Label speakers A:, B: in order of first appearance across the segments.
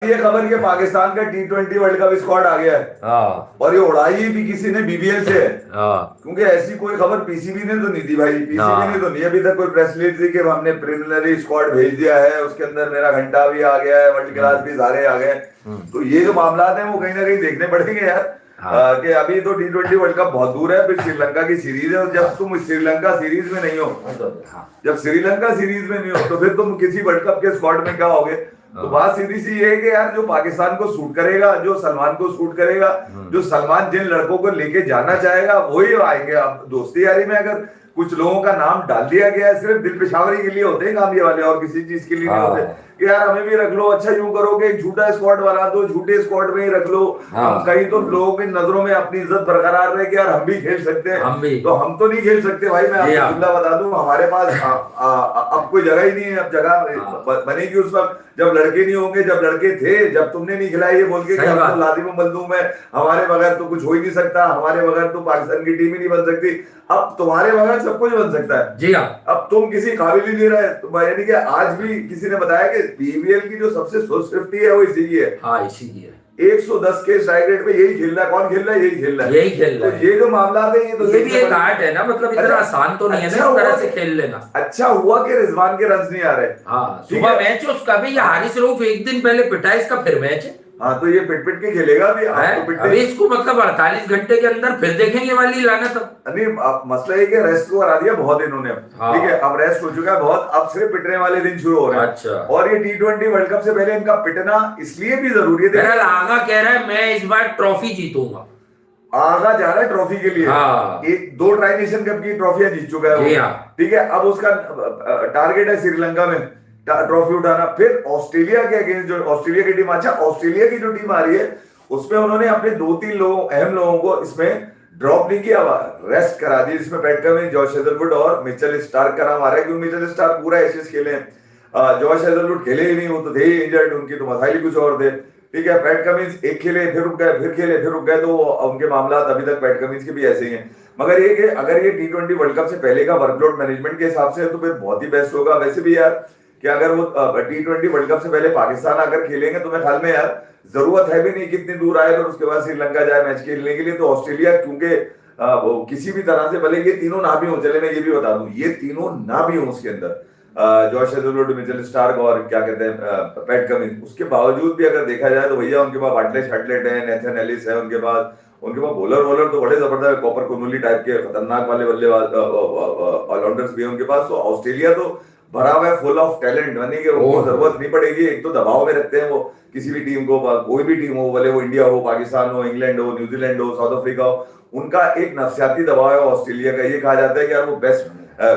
A: ये खबर कि पाकिस्तान का T20 वर्ल्ड कप स्क्वाड आ गया है।
B: हाँ
A: और ये उड़ाई भी किसी ने बीबीएल से है।
B: हाँ
A: क्योंकि ऐसी कोई खबर पीसीबी ने तो नहीं दी भाई, पीसीबी ने तो
B: हाँ
A: नहीं अभी तक कोई प्रेस रिलीज दी कि हमने प्रिलिमिनरी स्क्वाड भेज दिया है, उसके अंदर मेरा घंटा भी आ गया है, वर्ल्ड क्लास भी सारे आ गए। तो ये जो मामला है वो कहीं ना कहीं देखने पड़ेंगे यार।
B: हाँ
A: कि अभी तो T20 वर्ल्ड कप बहुत दूर है, फिर श्रीलंका की सीरीज है, और जब तुम श्रीलंका सीरीज में नहीं हो,
B: हाँ
A: जब श्रीलंका सीरीज में नहीं हो, तो फिर तुम किसी वर्ल्ड कप के स्क्वाड में क्या होगे। तो बात सीधी सी ये है कि यार जो पाकिस्तान को सूट करेगा, जो सलमान को सूट करेगा, जो सलमान जिन लड़कों को लेके जाना चाहेगा वही आएंगे। अब दोस्ती यारी में अगर कुछ लोगों का नाम डाल दिया गया है, सिर्फ दिल पेशावरी के लिए होते हैं काम ये वाले, और किसी चीज के लिए नहीं होते कि यार हमें भी रख लो। अच्छा यूं करोगे, एक झूठा स्क्वाड बना दो, झूठे स्क्वाड में ही रख लो। हम कहीं तो लोगों की नजरों में अपनी इज्जत बरकरार रहे कि यार हम भी खेल सकते हैं,
B: हम भी।
A: तो हम तो नहीं खेल सकते भाई। मैं आपको जुमला बता दूं, हमारे पास अब कोई जगह ही नहीं है। अब जगह बनेगी उस वक्त जब लड़के नहीं होंगे, जब लड़के थे, जब तुमने नहीं खिलाई ये बोल के कि हम तो लाजिम मजलूम है, हमारे बगैर तो कुछ हो ही नहीं सकता, हमारे बगैर तो पाकिस्तान की टीम ही नहीं बन सकती। अब तुम्हारे बगैर सब कुछ बन सकता है
B: जी हाँ।
A: अब तुम किसी काबिल ही नहीं रहे। तो यानी कि आज भी किसी ने बताया कि बीबीएल की जो सबसे सेफ्टी है वो इसी की है।
B: हाँ इसी की है।
A: 110 के स्ट्राइक रेट पे यही खेल रहा है। कौन खेल रहा है? यही खेल रहा है,
B: यही खेल रहा
A: तो
B: है।
A: ये जो मामला है ये तो
B: ये भी एक आर्ट है ना, मतलब इतना आसान तो नहीं है ना इस तरह से खेल लेना।
A: अच्छा हुआ कि रिजवान के रन्स नहीं आ रहे।
B: हाँ सुबह मैच है उसका भी, हारिस रऊफ एक दिन पहले पिटा, इसका फिर मैच है।
A: हाँ तो ये पिट पिट के खेलेगा भी,
B: अभी इसको मतलब 48 घंटे के अंदर फिर देखेंगे वाली लानत।
A: नहीं मसला ये कि रेस्ट को करा दिया बहुत इन्होंने। ठीक है, अब रेस्ट हो चुका है बहुत, अब सिर्फ पिटने वाले दिन शुरू हो रहे हैं।
B: अच्छा।
A: और ये T20 वर्ल्ड कप से पहले इनका पिटना इसलिए भी जरूरी है।
B: बहरहाल आगा कह रहा है मैं इस बार ट्रॉफी जीतूंगा।
A: आगा जा रहा है ट्रॉफी के लिए।
B: हाँ।
A: एक 2 ट्राई नेशन कप की ट्रॉफियां जीत चुका है वो। ठीक है, अब उसका टारगेट है श्रीलंका में ट्रॉफी उठाना, फिर ऑस्ट्रेलिया के अगेंस्ट जो ऑस्ट्रेलिया की टीम। अच्छा ऑस्ट्रेलिया की जो टीम आ रही है उसमें उन्होंने अपने 2-3 लोगों अहम लोगों को इसमें ड्रॉप नहीं किया, रेस्ट करा दी, जिसमें पैट कमिंस, जॉश हेजलवुड और मिचेल स्टार्क का नाम आ रहा है। क्योंकि मिचेल स्टार्क पूरा एशेज खेले हैं, जॉश हेजलवुड खेले ही नहीं, वो तो थे ही इंजर्ड, उनकी तो मसाइल ही कुछ और थे। ठीक है, पैट कमिंस एक खेले फिर रुक गए, फिर खेले फिर रुक गए, तो उनके मामला अभी तक पैट कमिंस के भी ऐसे ही हैं। मगर ये कि अगर ये T20 वर्ल्ड कप से पहले का वर्कलोड मैनेजमेंट के हिसाब से है तो फिर बहुत ही बेस्ट होगा। वैसे भी यार कि अगर वो T20 वर्ल्ड कप से पहले पाकिस्तान आकर खेलेंगे तो मेरे ख्याल में यार जरूरत है भी नहीं कितनी दूर आए और उसके बाद श्रीलंका जाए मैच खेलने के लिए। तो ऑस्ट्रेलिया क्योंकि वो किसी भी तरह से, भले ये तीनों ना भी हो, चले मैं ये भी बता दूं, ये तीनों ना भी हो उसके अंदर, जॉश हेजलवुड, मिचेल स्टार्क और क्या कहते हैं पैट कमिंस, उसके बावजूद भी अगर देखा जाए तो भैया उनके पास बाटले शटलेट है, नेथन एलिस है, उनके पास बॉलर तो बड़े जबरदस्त कॉपर कोनुली टाइप के खतरनाक वाले बल्लेबाज ऑलराउंडर्स भी है उनके पास। तो ऑस्ट्रेलिया तो भरा हुआ है फुल ऑफ टैलेंट, यानी कि उनको जरूरत नहीं पड़ेगी। एक तो दबाव में रखते हैं वो किसी भी टीम को, कोई भी टीम हो, भले वो इंडिया हो, पाकिस्तान हो, इंग्लैंड हो, न्यूजीलैंड हो, साउथ अफ्रीका हो, उनका एक नफसियाती दबाव है ऑस्ट्रेलिया का। ये कहा जाता है कि यार वो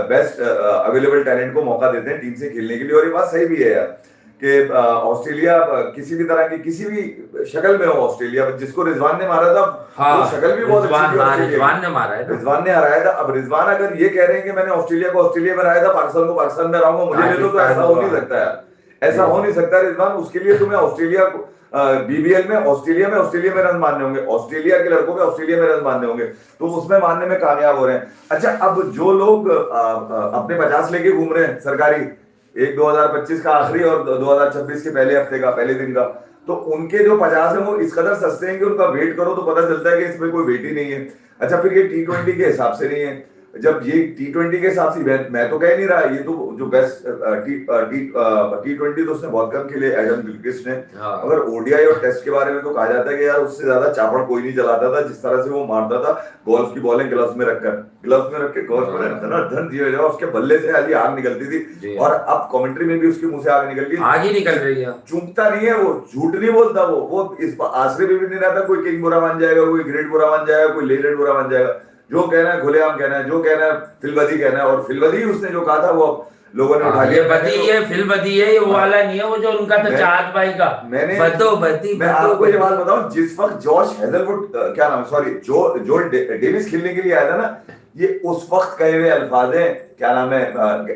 A: बेस्ट अवेलेबल टैलेंट को मौका देते हैं टीम से खेलने के लिए। और ये बात सही भी है यार कि ऑस्ट्रेलिया किसी भी तरह की किसी भी शक्ल में हो, ऑस्ट्रेलिया जिसको रिजवान ने मारा था, वो शक्ल भी बहुत अच्छी थी,
B: रिजवान ने मारा है,
A: रिजवान ने हराया था। अब रिजवान अगर ये कह रहे हैं कि मैंने ऑस्ट्रेलिया को ऑस्ट्रेलिया में हराया था, पाकिस्तान को पाकिस्तान में हराऊंगा, मुझे ले लो, तो ऐसा हो नहीं सकता यार, ऐसा हो नहीं सकता रिजवान। उसके लिए तुम्हें ऑस्ट्रेलिया को बीबीएल में ऑस्ट्रेलिया में रन मारने होंगे, ऑस्ट्रेलिया के लड़कों में ऑस्ट्रेलिया में रन मारने होंगे, तो उसमें मारने में कामयाब हो रहे हैं। अच्छा अब जो लोग अपने 50 लेके घूम रहे हैं सरकारी, एक 2025 का आखिरी और 2026 के पहले हफ्ते का पहले दिन का, तो उनके जो 50 है वो इस कदर सस्ते हैं कि उनका वेट करो तो पता चलता है कि इसमें कोई वेट ही नहीं है। अच्छा फिर ये T20 के हिसाब से नहीं है, जब ये T20 के हिसाब से मैं तो कह नहीं रहा, ये तो जो बेस्ट T20 तो उसने बहुत कम खेले एडम गिलक्रिस्ट ने। अगर ओडीआई और टेस्ट के बारे में तो कहा जाता है कि यार उससे ज्यादा चापड़ कोई नहीं चलाता था, जिस तरह से वो मारता था गोल्फ की बॉलें ग्लव्स में रख के गोल्फ में धन दिया जाए, उसके बल्ले से खाली आग निकलती थी। और अब कमेंट्री में भी उसके मुंह से आग निकल गई,
B: आग ही निकल रही है।
A: चूकता नहीं है वो, झूठ नहीं बोलता वो इस आश्रय में भी नहीं रहता कोई किंग बुरा मान जाएगा, कोई ग्रेट बुरा मान जाएगा, कोई लेजेंड बुरा मान जाएगा। जो कहना है खुलेआम कहना है, जो कहना है फिलबदी कहना है, और फिलबदी उसने जो कहा था वो लोगों ने उठा लिया।
B: फिलबदी है, ये वाला नहीं है वो जो उनका था चाँद भाई का।
A: मैं आपको ये बात बताऊं, जिस वक्त जॉश हेजलवुड क्या नाम है, सॉरी जोल डेविस खेलने के लिए आया था ना, ये उस वक्त कहे हुए अल्फाज हैं, क्या नाम है,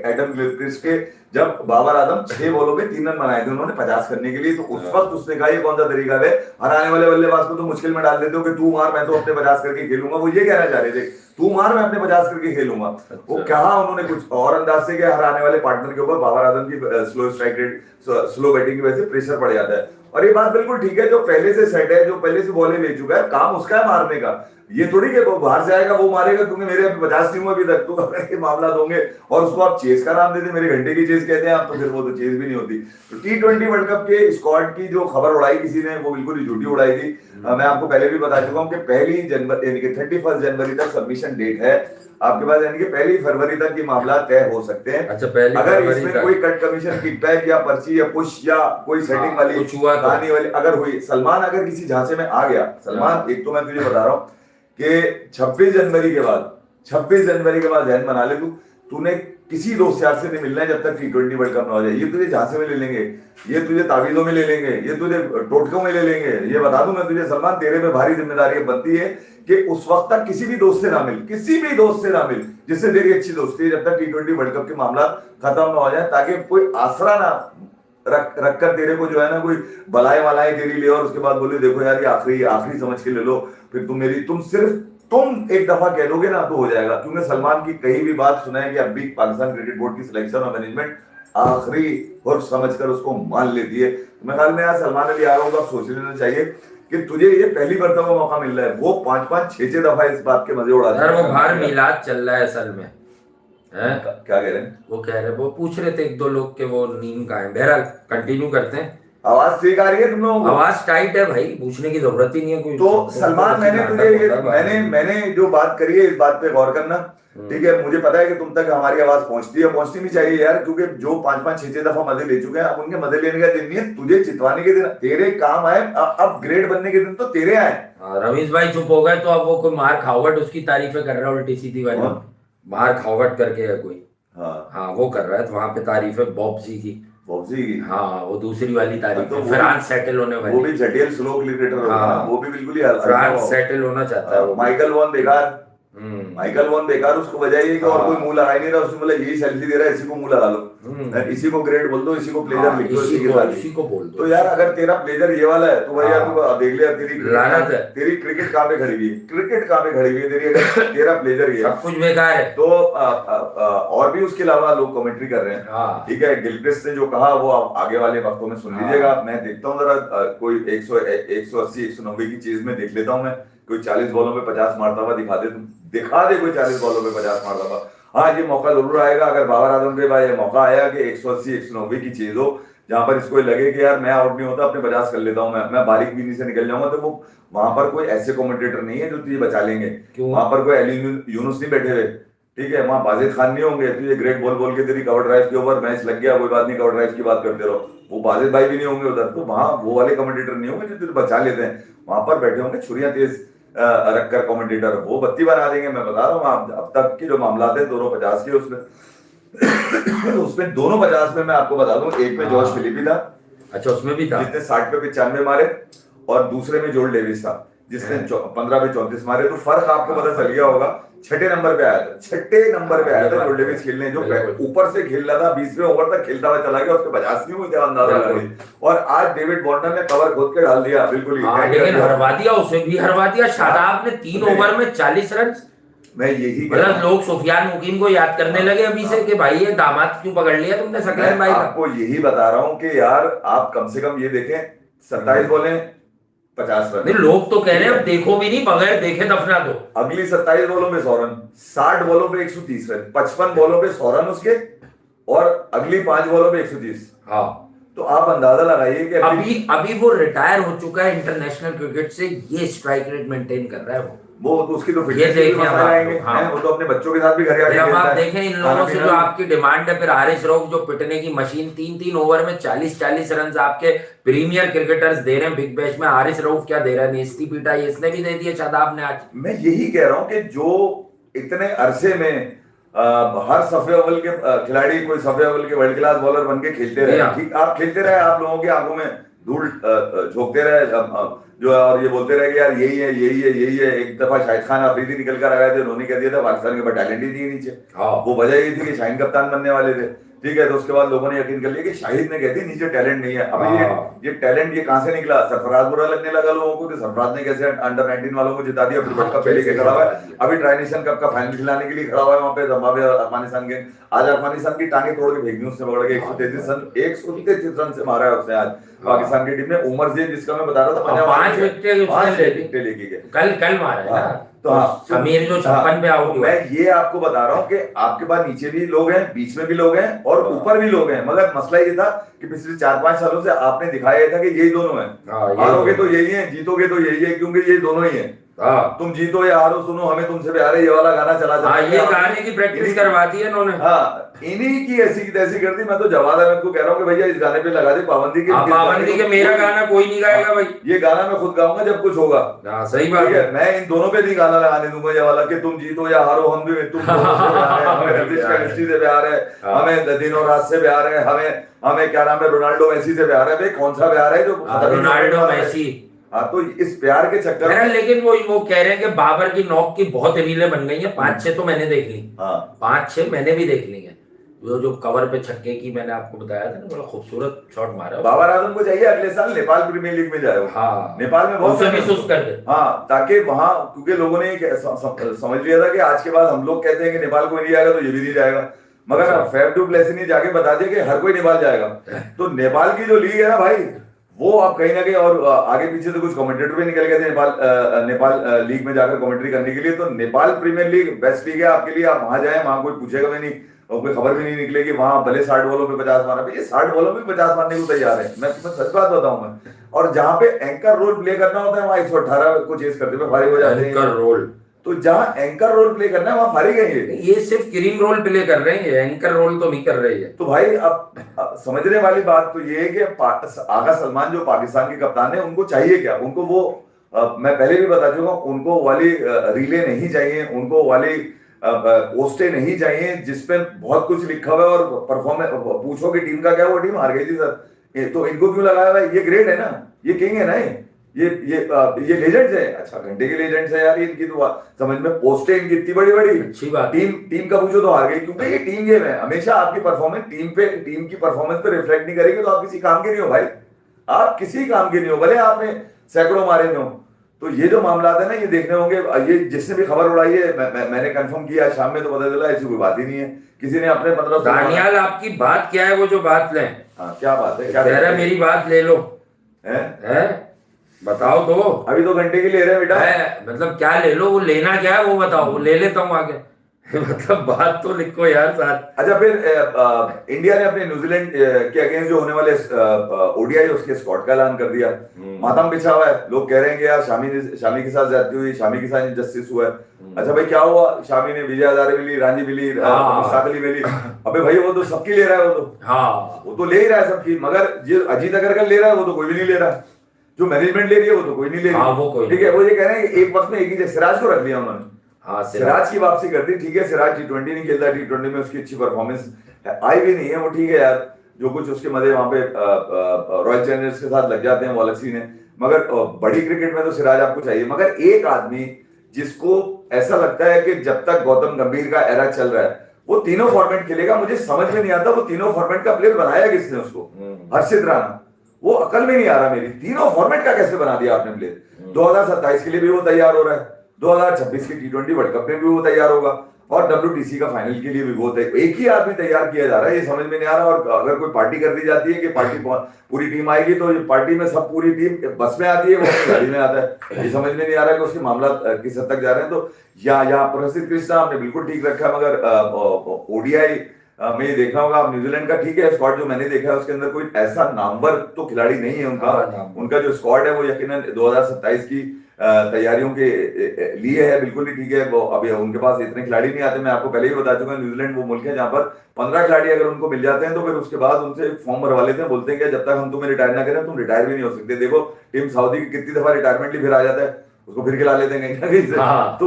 A: एडम गिलक्रिस्ट के, जब बाबर आजम 6 बॉलों में 3 रन बनाए थे उन्होंने 50 करने के लिए। तो उस वक्त उसने कहा ये कौन सा तरीका है, हराने वाले बल्लेबाज को तो मुश्किल में डाल देते हो कि तू मार मैं तो अपने 50 करके खेलूंगा। वो ये कहना चाह रहे थे तू मार मैं अपने 50 करके खेलूंगा। वो कहा उन्होंने कुछ और अंदाज से कि हराने वाले पार्टनर के ऊपर बाबर आजम की slow strike rate, slow batting की वजह से प्रेशर पड़ जाता है। और ये बात बिल्कुल ठीक है, जो पहले से सेट है, जो पहले से बॉलें ले चुका है, काम उसका है मारने का। ये थोड़ी कि वो बाहर से आएगा वो मारेगा, क्योंकि मेरे अभी 50 टीमों अभी तक, तो अगर ये मामला होंगे और उसको आप चेस का नाम देते, मेरे घंटे की चेस कहते हैं आप, तो फिर वो तो चेस भी नहीं होती। तो T20 वर्ल्ड कप के स्क्वाड की जो खबर उड़ाई किसी ने, वो बिल्कुल ही झूठी उड़ाई थी। मैं आपको पहले भी बता चुका हूँ कि 1 जनवरी यानी कि 31 जनवरी तक सबमिशन डेट है आपके पास, यानी कि 1 फरवरी तक ये मामला तय हो सकते हैं।
B: अच्छा, 1
A: अगर
B: फरवरी
A: इसमें
B: तक।
A: कोई कट कमिशन किकबैक या पर्ची या पुश या कोई सेटिंग वाली
B: कुछ हुआ तो।
A: कहानी वाली अगर हुई, सलमान अगर किसी झांसे में आ गया, सलमान एक तो मैं तुझे बता रहा हूँ कि 26 जनवरी के बाद जहन बना ले, तूने किसी दोस्त यार से नहीं मिलना है जब तक T20 वर्ल्ड कप ना हो जाए। ये तुझे झांसे में ले लेंगे, ये तुझे तावीजों में ले लेंगे, ये तुझे टोटकों में ले लेंगे। ये बता दूं मैं तुझे सलमान, तेरे पे भारी जिम्मेदारी बनती है कि उस वक्त तक किसी भी दोस्त से ना मिल, जिससे तेरी अच्छी दोस्ती है, जब तक T20 वर्ल्ड कप के मामला खत्म ना हो जाए, ताकि कोई आसरा ना रख कर तेरे को जो है ना कोई बलाए वालाए तेरी ले और उसके बाद बोले देखो यार ये आखिरी समझ के ले लो, फिर तुम एक दफा कह दोगे ना तो हो जाएगा। तुमने सलमान की कहीं भी बात सुना है कि अब भी पाकिस्तान क्रिकेट बोर्ड की सिलेक्शन और मैनेजमेंट आखिरी और समझकर उसको मान लेती है? तो मैं ख्याल में यार सलमान अली आ रहा हूँ तो सोच लेना चाहिए कि तुझे ये पहली मरतबा मौका मिल रहा है। वो 5-5, 6-6 दफा इस बात के मजे उड़ा
B: यार, वो बाहर मिलाद चल रहा है असल में है।
A: क्या कह रहे हैं?
B: वो पूछ रहे थे एक दो लोग के वो नीम का है। बहरहाल कंटिन्यू करते हैं।
A: आवाज ठीक आ रही है तुम लोगों को?
B: आवाज टाइट है भाई, पूछने की जरूरत ही नहीं है कोई।
A: तो सलमान, मैंने जो बात करी है इस बात पे गौर करना, ठीक है? मुझे पता है कि तुम तक हमारी आवाज पहुंचनी भी चाहिए यार, क्योंकि जो 5-5, 6-6 दफा मजे ले चुके हैं, अब उनके मजे लेने का दिन नहीं है, तुझे चितवाने के दिन तेरे काम आए, अब ग्रेड बनने के दिन तो तेरे आए।
B: रमेश भाई चुप हो गए तो अब वो कोई मार खाओगट उसकी तारीफें कर रहा है उल्टी सीधी वाली। मार खाओगट करके है कोई, हाँ वो कर रहा है, तो वहां पे तारीफें बॉब्जी की। हाँ, वो दूसरी वाली तारीफ तो फ्रांस सेटल होने वाली,
A: वो भी जटिल स्लो क्रिकेटर होगा, वो भी बिल्कुल ही
B: फ्रांस सेटल होना चाहता है।
A: माइकल वॉन बेकार, उसको बजाइए कि और कोई मुंह लगा नहीं रहा, उसने बोला यही सेल्फी दे रहा है, इसी को मुंह लगा लो, इसी को ग्रेड बोल दो, इसी को प्लेजर लिख दो, इसी को बोल दो। तो यार अगर तेरा प्लेजर ये वाला है तो भाई यार तू देख लिया तेरी क्रिकेट कहाँ पे खड़ी हुई है तेरी, अगर तेरा प्लेजर ये
B: सब कुछ बेकार है।
A: तो और भी उसके अलावा लोग कमेंट्री कर रहे हैं, ठीक है? गिलक्रिस्ट ने जो कहा वो आगे वाले वक्तों में सुन लीजिएगा। मैं देखता हूँ जरा कोई 180, 190 की चीज में देख लेता हूँ मैं, कोई 40 बॉलों पे 50 मारता हुआ दिखा दे कोई 40 बॉलों पे 50 मारता हुआ। हाँ, ये मौका जरूर आएगा अगर बाबर आजम के बाद ये मौका आया कि 180, 190 की चीज हो, जहां पर इसको लगे कि यार मैं आउट नहीं होता, अपने 50 कर लेता हूँ, मैं बारीक बीनी से निकल जाऊंगा, तो वो वहां पर कोई ऐसे कमेंटेटर नहीं है जो तुझे बचा लेंगे। वहां पर कोई अली यूनुस नहीं बैठे हुए, ठीक है? वहां बाजिद खान नहीं होंगे, तुझे ग्रेट बोल के तेरी कवर ड्राइव के ऊपर मैच लग गया, कोई बात नहीं, कवर ड्राइव की बात करते रहो, वो बाजिद भाई भी नहीं होंगे उधर। तो वहां वो वाले कमेंटेटर नहीं होंगे जो तुझे बचा लेते हैं, वहां पर बैठे होंगे छुरियां तेज रखकर कमेंटेटर, वो बत्ती बना देंगे। मैं बता रहा हूँ अब तक के जो मामला थे दोनों 50 के, उसमें दोनों 50 में मैं आपको बता दूं, एक में जॉर्ज फिलिपी था,
B: अच्छा उसमें भी था,
A: जिसने 60 पे 95 मारे, और दूसरे में जोल डेविस था जिसने 15 पे 34 मारे। तो फर्क आपको पता चल गया होगा। छठे नंबर पे आया था जोल डेविस खेलने, जो ऊपर से खेल रहा था, 20वें ओवर तक खेलता हुआ चला गया, उसके 50 नहीं हुई थे, अंदाजा लगा। और आज डेविड वार्नर ने कवर खोद के डाल दिया, बिल्कुल
B: लेकिन हरवा दिया, उसे भी हरवा दिया। शादाब ने 3 ओवर में 40 रन।
A: मैं यही
B: मतलब लोग सुफियान मुकीम को याद करने लगे अभी से कि भाई ये दामाद क्यों पकड़ लिया तुमने सकलैन भाई।
A: आपको यही बता रहा हूं कि यार आप कम से कम ये देखें, 27 बॉलें 50 रन।
B: नहीं, लोग तो कह रहे हैं अब देखो भी नहीं, बगैर देखे दफना दो।
A: अगली 27 बॉलों में 100 रन, 60 बॉलों पे 130 रन, 55 बॉलों पे 100 रन उसके, और अगली 5 बॉलों पे 130।
B: हाँ,
A: तो आप अंदाजा लगाइए कि
B: अभी वो रिटायर हो चुका है इंटरनेशनल क्रिकेट से, ये स्ट्राइक रेट मेंटेन कर रहा है
A: वो तो उसकी तो फिटनेस आएंगे। हाँ। वो तो अपने बच्चों के साथ भी घर आके
B: जब आप देखें इन लोगों से जो आपकी डिमांड है, फिर हारिस रऊफ जो पिटने की मशीन, 3-3 ओवर में 40-40 रन आपके प्रीमियर क्रिकेटर्स दे रहे हैं बिग बैश में। हारिस रऊफ क्या दे रहा है? नेस्ती पीटा इसने भी दे दिया शादाब ने आज।
A: मैं यही कह रहा हूं कि जो इतने अरसे में हर सफे अव्वल के खिलाड़ी कोई सफे अव्वल के वर्ल्ड क्लास बॉलर बन के खेलते रहे, ठीक आप खेलते रहे, आप लोगों की आंखों में धूल झोंकते रहे जो, और ये बोलते रहे कि यार यही है। एक दफा शाहिद खान अफरीदी निकल कर आ गए थे, उन्होंने कह दिया था पाकिस्तान के पास टैलेंट ही नहीं नीचे। वो वजह ये थी कि शाहीन कप्तान बनने वाले थे, ठीक है, तो उसके बाद लोगों ने यकीन कर लिया कि शाहिद ने कह दी नीचे टैलेंट नहीं है। अभी ये टैलेंट ये कहां से निकला? सरफराज बुरा लगने लगा लोगों को कि सरफराज ने कैसे अंडर 19 वालों को जिता दिया, फिर वर्ल्ड कप पे लेके खड़ा हुआ है, अभी ट्राई नेशन कप का फाइनल खिलाने के लिए खड़ा हुआ है वहां पे जिम्बाब्वे और अफगानिस्तान के। आज अफगानिस्तान की टांगे तोड़ के फेंक दी उसने, पकड़ के 133 रन से मारा है उसने आज पाकिस्तान की टीम ने। उमर जेन जिसका मैं बता रहा था
B: 5 विकेट
A: लेके गए,
B: कल मारा है ना।
A: तो हाँ,
B: समीर जो 56 पे आउट हुआ।
A: मैं ये आपको बता रहा हूँ कि आपके पास नीचे भी लोग हैं, बीच में भी लोग हैं और ऊपर भी लोग हैं, मगर मसला ये था कि पिछले 4-5 सालों से आपने दिखाया था कि यही दोनों हैं, हारोगे तो यही है, जीतोगे तो यही है, क्योंकि ये दोनों ही है। तुम जीतो या हारो, सुनो हमें तुमसे प्यार है, ये वाला गाना चला जाता है।
B: ये गाने की प्रैक्टिस करवा दी है इन्होंने।
A: हाँ, इन्हीं की ऐसी की तैसी कर दी। मैं तो जवाद अहमद को कह रहा हूँ कि भैया इस गाने पे लगा दे पाबंदी
B: के मेरा गाना कोई नहीं गाएगा भाई, ये
A: गाना मैं खुद गाऊंगा जब कुछ होगा।
B: सही बात है,
A: मैं इन दोनों पे नहीं गाना लगाने दूंगा ये वाला कि तुम जीतो या हारो, हम भी तुम हमें से प्यार है, हमें दिन और रात से प्यार है, हमें क्या नाम है रोनाल्डो मेसी से प्यार है। भाई कौन सा प्यार है जो
B: रोनाल्डो मेसी?
A: हाँ, तो इस प्यार के चक्कर में
B: लेकिन वो कह रहे हैं कि बाबर की नॉक की बहुत रीलें बन गई हैं, 5-6 तो मैंने देख ली। 5-6 मैंने भी देख ली है। जो कवर पे छक्के की मैंने आपको बताया था ना, बड़ा खूबसूरत शॉट मारा।
A: बाबर आजम को चाहिए अगले साल नेपाल प्रीमियर लीग में जाए।
B: हाँ,
A: नेपाल में बहुत
B: भी सुस्त कर दे।
A: हाँ, ताकि वहां, क्योंकि लोगों ने समझ लिया था कि आज के बाद हम लोग कहते हैं कि नेपाल कोई नहीं जाएगा तो ये भी नहीं जाएगा, मगर फैफ डू प्लेसी ने जाके बता दिया कि हर कोई नेपाल जाएगा। तो नेपाल की जो लीग है ना भाई, वो अब कहीं ना कहीं, और आगे पीछे से कुछ कमेंटेटर भी निकल गए थे नेपाल लीग में जाकर कमेंट्री करने के लिए। तो Nepal premier league best league है आपके लिए, आप वहां जाएं, वहां कोई पूछेगा भी नहीं और कोई खबर भी नहीं निकलेगी। वहां भले 60 बॉलों पे 50 मारा, ये 60 बॉलों पे 50 मारने को तैयार है, मैं तुम्हें सच बात बताऊं मैं। और जहां पे एंकर रोल प्ले करना होता है वहां 118 को चेस करते हुए फारिग हो जाते हैं।
B: एंकर रोल,
A: तो जहां एंकर रोल प्ले करना है वहां फारिग है।
B: ये सिर्फ क्रीम रोल प्ले कर रहे हैं, एंकर रोल तो नहीं कर रही है।
A: तो भाई अब समझने वाली बात तो ये है कि आगा सलमान जो पाकिस्तान के कप्तान है, उनको चाहिए क्या? उनको वो मैं पहले भी बता चुका हूं, उनको वाली रीले नहीं चाहिए, उनको वाली पोस्टें नहीं चाहिए जिसपे बहुत कुछ लिखा हुआ है और परफॉर्मेंस पूछो कि टीम का क्या, वो टीम हार गई थी सर, तो इनको क्यों लगाया भाई? ये ग्रेट है ना, ये किंग है ना, ये लेजेंड्स है। अच्छा, घंटे के लेजेंड्स है यार इनकी, तो समझ में पोस्टें इनकी इतनी बड़ी बड़ी,
B: अच्छी बात।
A: टीम का पूछो तो हार गई, क्योंकि ये टीम गेम है। हमेशा आपकी परफॉर्मेंस टीम की परफॉर्मेंस पे रिफ्लेक्ट नहीं करेगी तो आप किसी काम के नहीं हो भाई, आप किसी काम के नहीं हो, भले आपने सैकड़ों मारे हो। तो ये जो मामला है ना, ये देखने होंगे। ये जिसने भी खबर उड़ाई है, मैंने कंफर्म किया शाम में, तो पता चला ऐसी कोई बात ही नहीं है। किसी ने अपने 15
B: दानियाल, आपकी बात क्या है? वो जो बात लें,
A: क्या बात है? क्या
B: कह रहा है? मेरी बात ले लो, है बताओ तो। अभी
A: 2 घंटे की ले रहे हैं बेटा,
B: मतलब क्या ले लो? वो लेना क्या है वो बताओ, वो ले लेता हूँ आगे। मतलब बात तो लिखो यार साथ।
A: अच्छा, फिर इंडिया ने अपने न्यूजीलैंड के अगेंस्ट जो होने वाले ओडीआई उसके स्क्वाड का ऐलान कर दिया। मातम बिछा हुआ है, लोग कह रहे हैं कि यार शामी के साथ ज्यादती हुई, शामी के साथ इंजस्टिस हुआ है। अच्छा भाई, क्या हुआ? शामी ने विजय हजारे मिली, रांझी मिली, साकली मिली। अबे भाई, वो तो सबकी ले रहा है, वो तो ले ही रहा है सबकी, मगर जो अजीत अगरकर ले रहा है वो तो कोई भी नहीं ले रहा, जो मैनेजमेंट ले रही है वो तो कोई नहीं ले रही। ठीक है, वो ये कह रहे हैं कि एक वक्त में एक ही सिराज को रख लिया उन्होंने। हाँ, सिराज की वापसी कर दी। ठीक है, सिराज T20 नहीं खेलता, T20 में उसकी अच्छी परफॉर्मेंस आई भी नहीं है, वो ठीक है यार, जो कुछ उसके मजे वहां पे रॉयल चैलेंजर्स के साथ लग जाते हैं वो अलग सीन है, मगर बड़ी क्रिकेट में तो सिराज आपको चाहिए। मगर एक आदमी जिसको ऐसा लगता है कि जब तक गौतम गंभीर का एरा चल रहा है वो तीनों फॉर्मेट खेलेगा, मुझे समझ में नहीं आता वो तीनों फॉर्मेट का प्लेयर बनाया किसने उसको? हर्षित राणा। वो अकल में नहीं आ रहा मेरी, तीनों फॉर्मेट का कैसे बना दिया आपने प्लेयर? 2027 के लिए भी वो तैयार हो रहा है, 2026 की T20 वर्ल्ड कप में भी वो तैयार होगा, और WTC का फाइनल के लिए भी वो एक ही आदमी तैयार किया जा रहा है, ये समझ में नहीं आ रहा। और अगर कोई पार्टी कर दी जाती है कि पार्टी पूरी टीम आएगी, तो पार्टी में सब पूरी टीम बस में आती है, वो गाड़ी में आता है। ये समझ में नहीं आ रहा है कि उसके मामला किस हद तक जा रहे हैं। तो यहाँ प्रसिद्ध कृष्णा आपने बिल्कुल ठीक रखा, मगर ODI में ये देखना होगा आप, न्यूजीलैंड का ठीक है स्क्वाड जो मैंने देखा है उसके अंदर कोई ऐसा नामवर तो खिलाड़ी नहीं है उनका जो स्क्वाड है वो यकीनन 2027 की तैयारियों के लिए है, बिल्कुल ही ठीक है। वो अभी उनके पास इतने खिलाड़ी नहीं आते, मैं आपको पहले ही बता चुका, न्यूजीलैंड वो मुल्क है जहां पर 15 खिलाड़ी अगर उनको मिल जाते हैं तो फिर उसके बाद उनसे फॉर्म भरवा लेते हैं, बोलते हैं कि जब तक हम तुम्हें रिटायर ना करें तुम रिटायर भी नहीं हो सकते। देखो टीम सऊदी की कितनी दफा रिटायरमेंट ली, फिर आ जाता है, उसको फिर खिला लेते हैं कहीं ना कहीं से। तो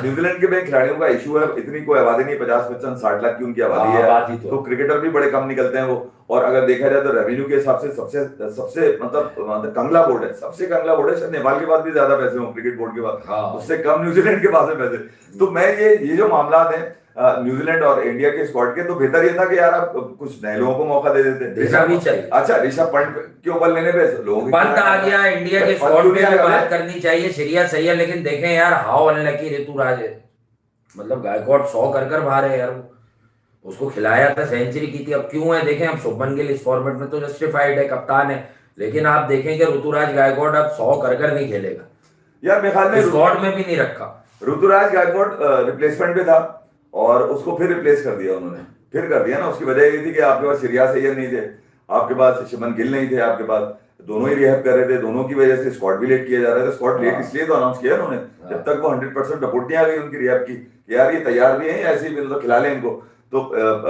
A: न्यूजीलैंड के में खिलाड़ियों का इशू है, इतनी कोई आबादी नहीं, 50-55-60 लाख की उनकी आबादी है, तो क्रिकेटर भी बड़े कम निकलते हैं वो। और अगर देखा जाए तो रेवेन्यू के हिसाब से सबसे मतलब कंगला बोर्ड है, सबसे कंगला बोर्ड है, शायद नेपाल के पास भी ज्यादा पैसे हो क्रिकेट बोर्ड के पास, उससे कम न्यूजीलैंड के पास है पैसे। तो मैं ये जो मामला है न्यूजीलैंड और इंडिया के स्क्वाड के, तो बेहतर ये था कि यार आप कुछ नए लोगों को मौका दे देते।
B: देना भी चाहिए।
A: अच्छा, ऋषभ पंत के ऊपर लेने पे लोगों
B: पंत आ गया, इंडिया के स्क्वाड पे भी बात करनी चाहिए, श्रेया सही है, लेकिन देखें यार हाउ अनलकी ऋतुराज है, मतलब गायकवाड 100 कर बाहर है यार, उसको खिलाया था, सेंचुरी की थी, अब क्यों है देखें। अब शुभमन गिल इस फॉर्मेट में तो जस्टिफाइड है, कप्तान है, लेकिन आप देखें कि ऋतुराज गायकवाड अब 100 कर नहीं खेलेगा
A: यार, मेरे ख्याल में
B: स्क्वाड में भी नहीं रखा।
A: ऋतुराज गायकवाड रिप्लेसमेंट पे था और उसको फिर रिप्लेस कर दिया उन्होंने, फिर कर दिया ना। उसकी वजह ये थी कि आपके पास श्रेयस अय्यर नहीं थे, आपके पास शुभमन गिल नहीं थे, आपके पास दोनों ही रिहैब कर रहे थे, दोनों की वजह से स्क्वाड भी लेट किया जा रहा था। स्क्वाड लेट इसलिए तो अनाउंस किया उन्होंने जब तक वो 100% रिपोर्ट नहीं आ गई उनकी रिहैब की, यार ये तैयार भी है या ऐसे ही मतलब खिला लें इनको। तो